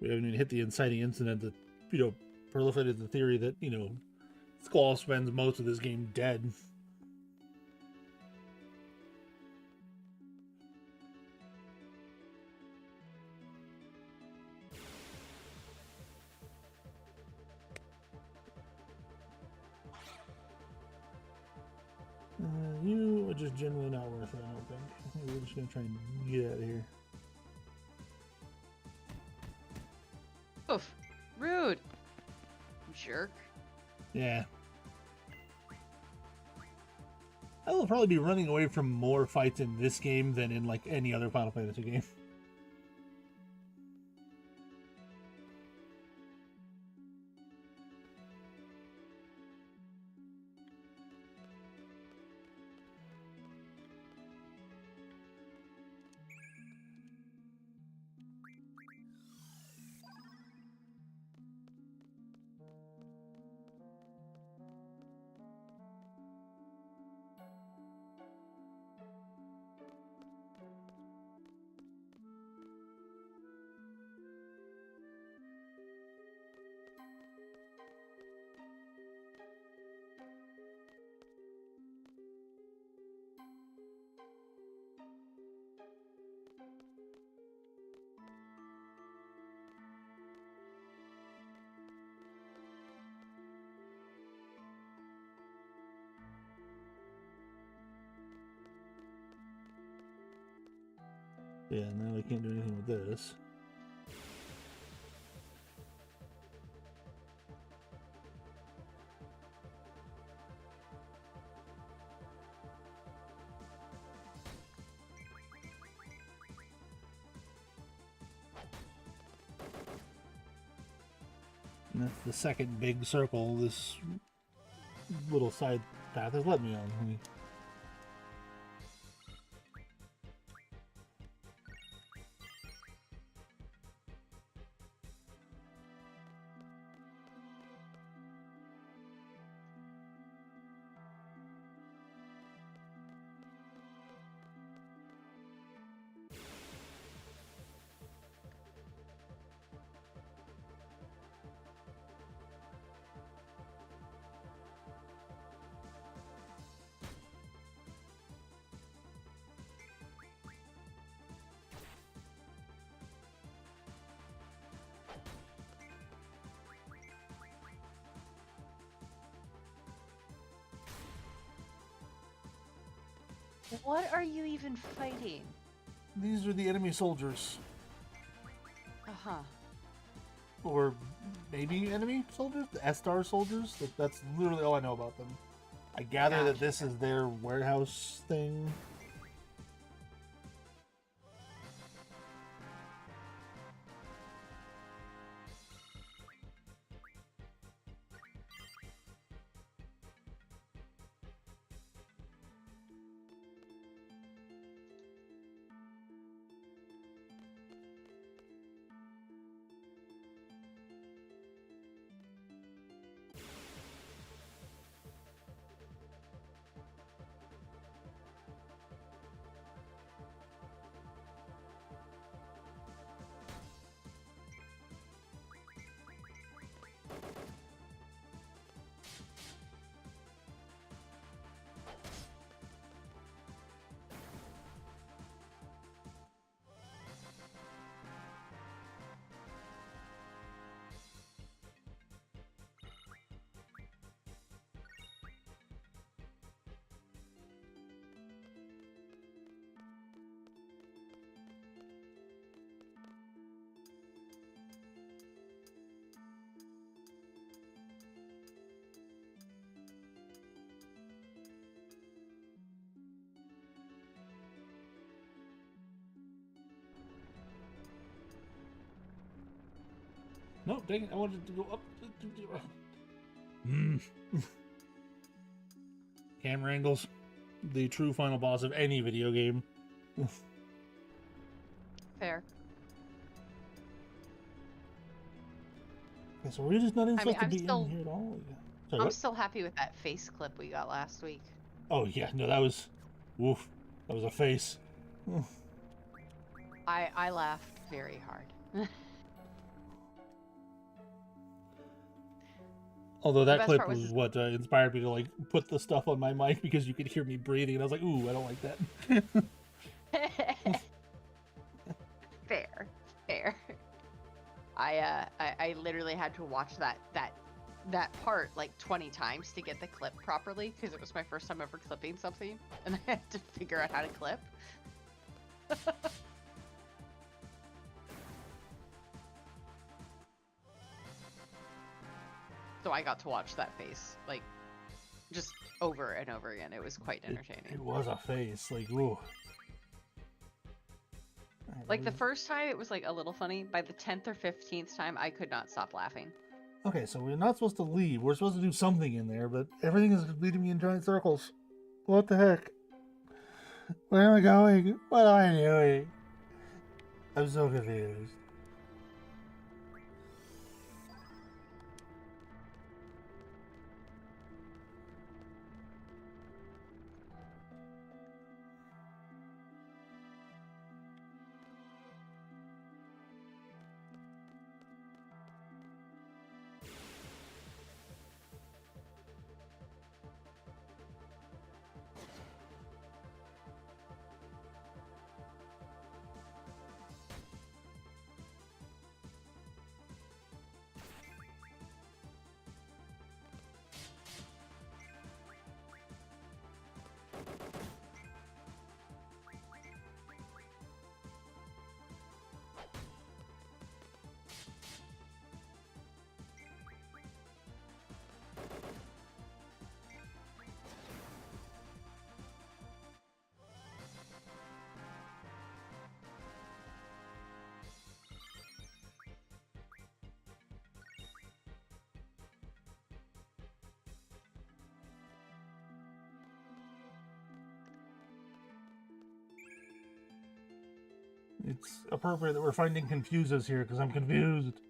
We haven't even hit the inciting incident that, proliferated the theory that, Squall spends most of this game dead. You are just generally not worth it, I don't think. I think we're just going to try and get out of here. Oof. Rude. Jerk. Yeah. I will probably be running away from more fights in this game than in, like, any other Final Fantasy game. Yeah, now I can't do anything with this. And that's the second big circle this little side path has led me on. What are you even fighting? These are the enemy soldiers. Uh-huh. Or maybe enemy soldiers? The S-Star soldiers? That's literally all I know about them. I gather that this is their warehouse thing. No, dang it, I wanted to go up. Mm. Camera angles. The true final boss of any video game. Fair. Okay, so we're just not even I mean, supposed to be in here at all? Sorry, I'm what? still happy with that face clip we got last week. Oh, yeah, no, that was... Woof. That was a face. I laughed very hard. Although The that best clip part was was what inspired me to, like, put the stuff on my mic because you could hear me breathing, and I was like, ooh, I don't like that. fair, fair. I literally had to watch that part like 20 times to get the clip properly because it was my first time ever clipping something, and I had to figure out how to clip. So I got to watch that face like just over and over again. It was quite entertaining. It was a face, like, ooh. Like the first time it was like a little funny. By the 10th or 15th time I could not stop laughing. Okay, so we're not supposed to leave. We're supposed to do something in there, but everything is leading me in giant circles. What the heck? Where am I going? What am I doing? I'm so confused. It's appropriate that we're finding confuses here because I'm confused.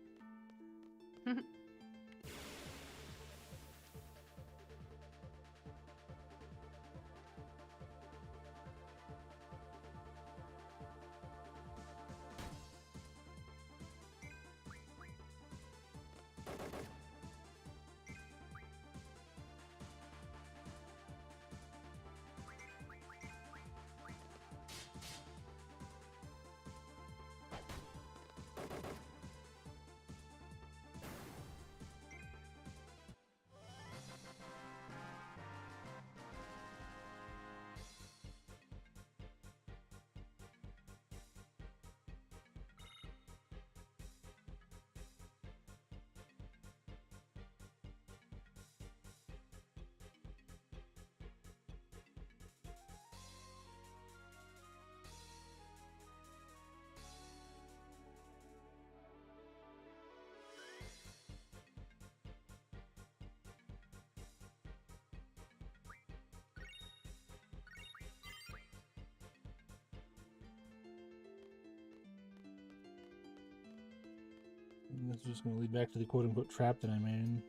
This is just going to lead back to the quote-unquote trap that I made.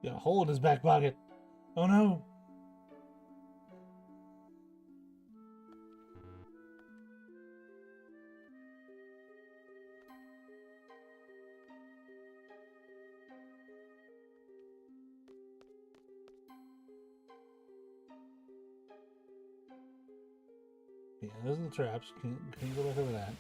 Got a hole in his back pocket. Oh no. Yeah, those are the traps. Can you go back over that?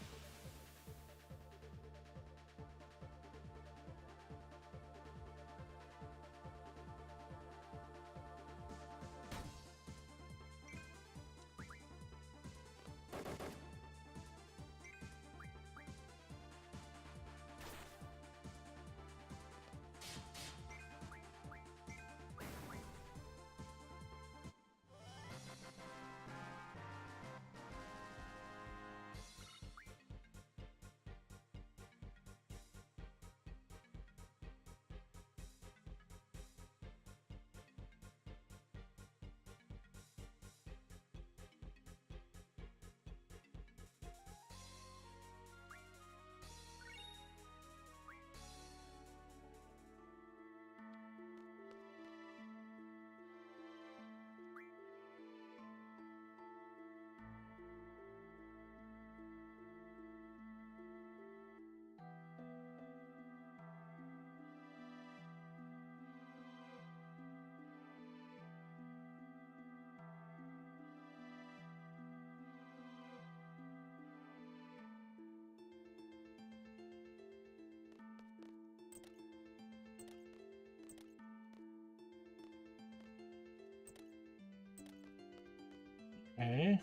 Okay.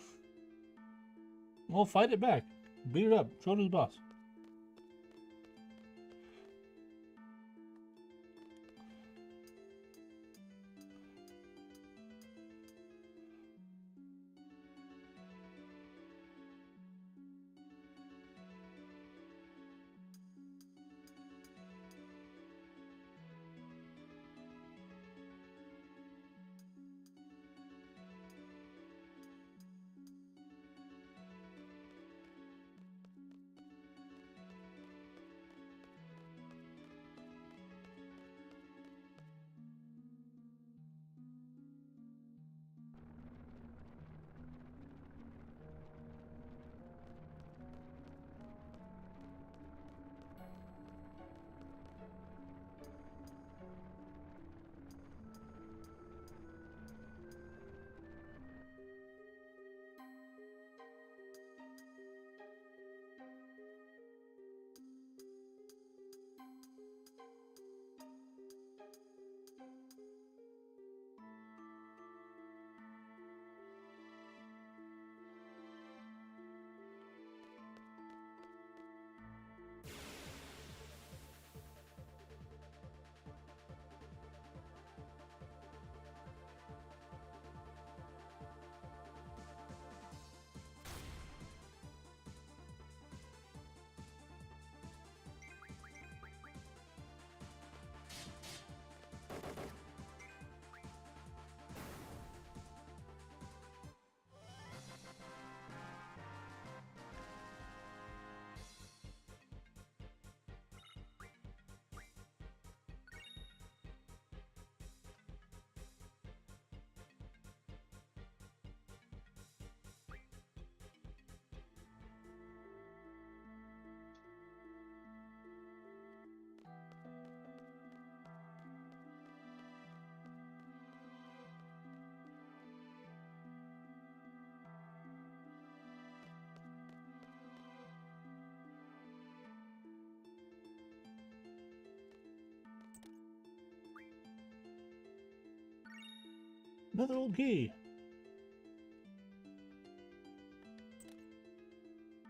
Well, fight it back. Beat it up. Show it to the boss. Another old key.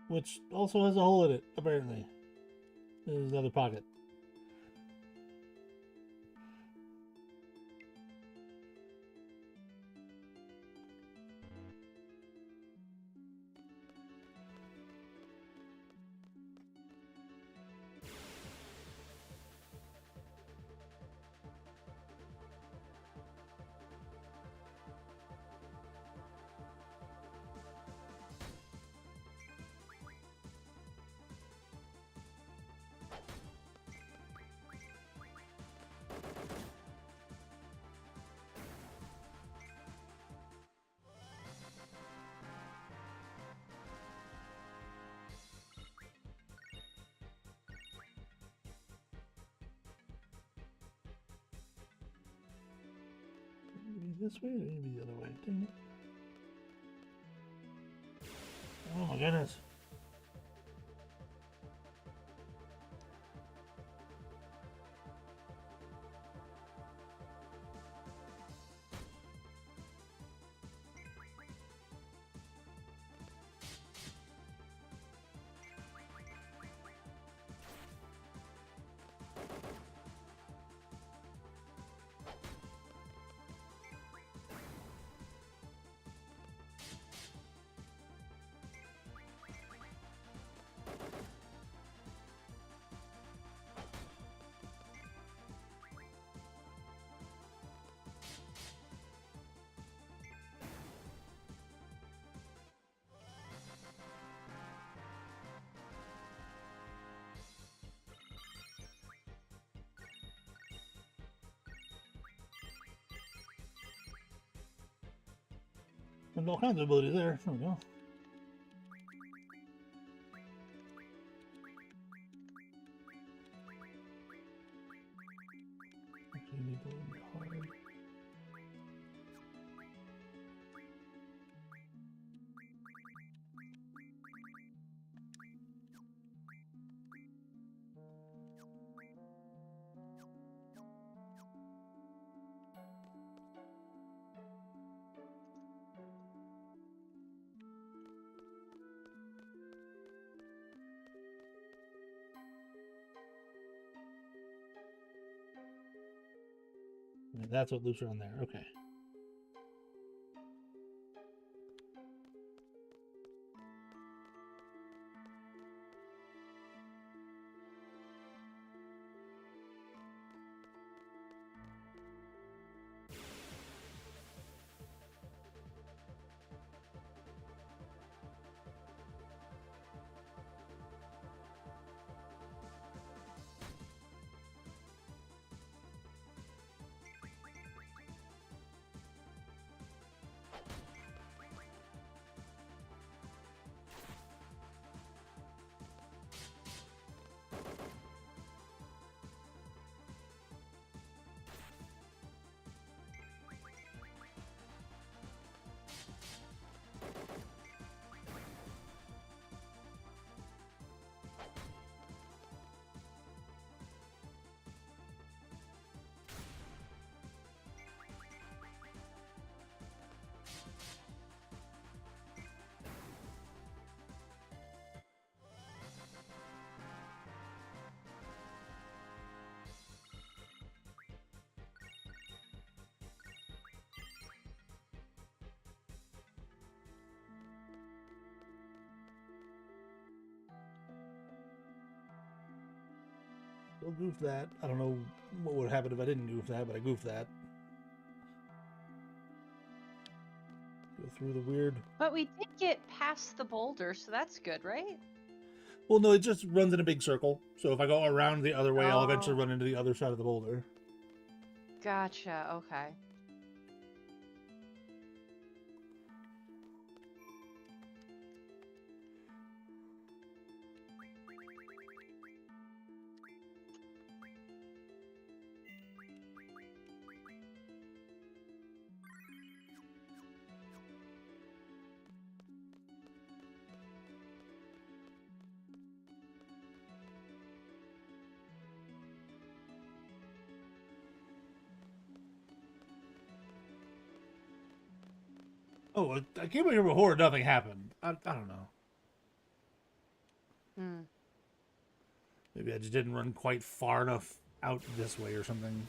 Which also has a hole in it, apparently. There's another pocket. Maybe this way or maybe the other way. Dang it. goodness. There's all kinds of abilities there. There we go. Actually, you need to look hard. And that's what loops are on there. Okay. Still goof that. I don't know what would happen if I didn't goof that, but I goofed that. Go through the weird. But we did get past the boulder, so that's good, right? Well, no, it just runs in a big circle. So if I go around the other way, I'll eventually Oh. run into the other side of the boulder. Gotcha. Okay. Oh, I came in here before. Nothing happened. I don't know. Hmm. Maybe I just didn't run quite far enough out this way or something.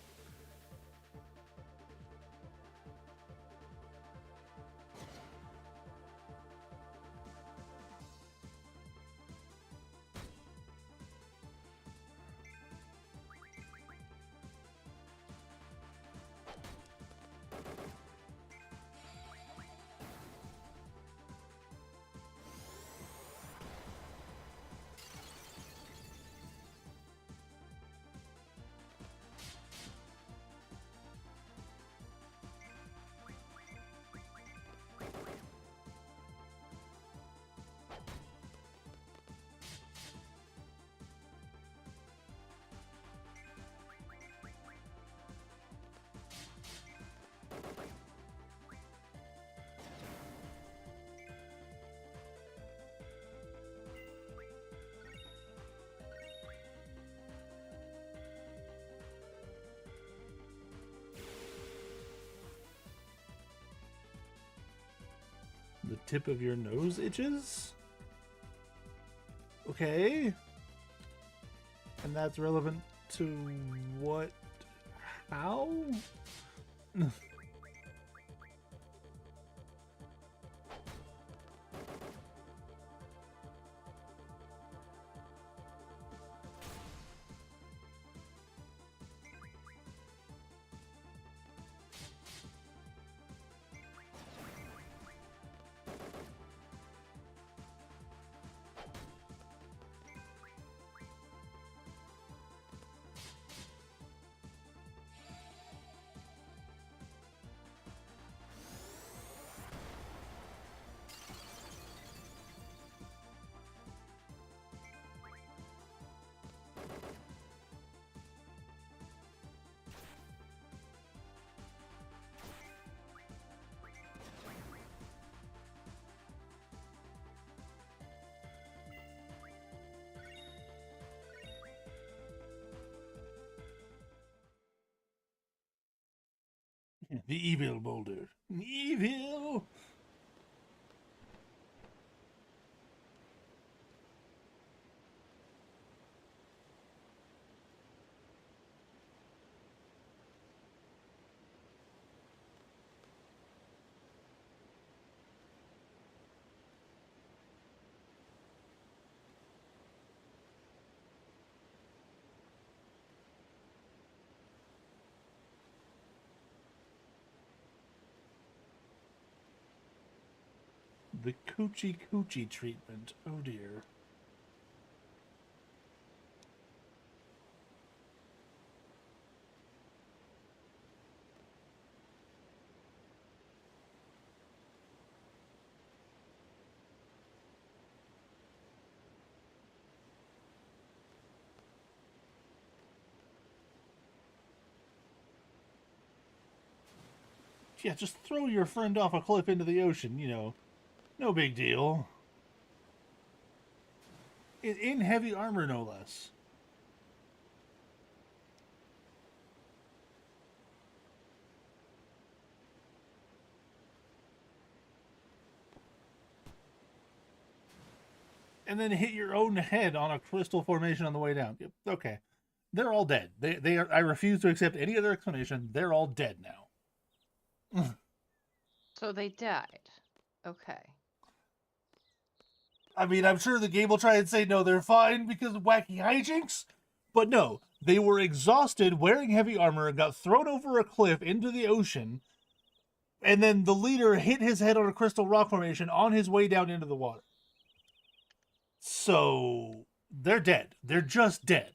tip of your nose itches. Okay. And that's relevant to what? How? The evil boulder. Evil! The coochie coochie treatment. Oh dear. Yeah, just throw your friend off a cliff into the ocean, you know. No big deal. In heavy armor, no less. And then hit your own head on a crystal formation on the way down. Yep, okay. They're all dead. They are. I refuse to accept any other explanation. They're all dead now. So they died. Okay. I mean, I'm sure the game will try and say, no, they're fine because of wacky hijinks. But no, they were exhausted, wearing heavy armor, got thrown over a cliff into the ocean, and then the leader hit his head on a crystal rock formation on his way down into the water. So, they're dead. They're just dead.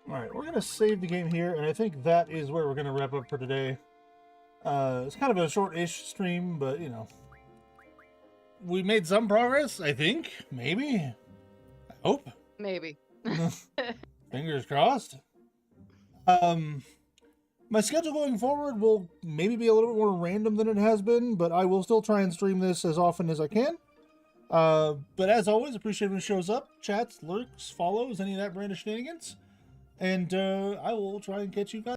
Alright, we're going to save the game here, and I think that is where we're going to wrap up for today. It's kind of a short-ish stream, but, you know. We made some progress, I think. Maybe. I hope. Maybe. Fingers crossed. My schedule going forward will maybe be a little bit more random than it has been, but I will still try and stream this as often as I can. But as always, appreciate when it shows up, chats, lurks, follows, any of that brand of shenanigans. And I will try and catch you guys.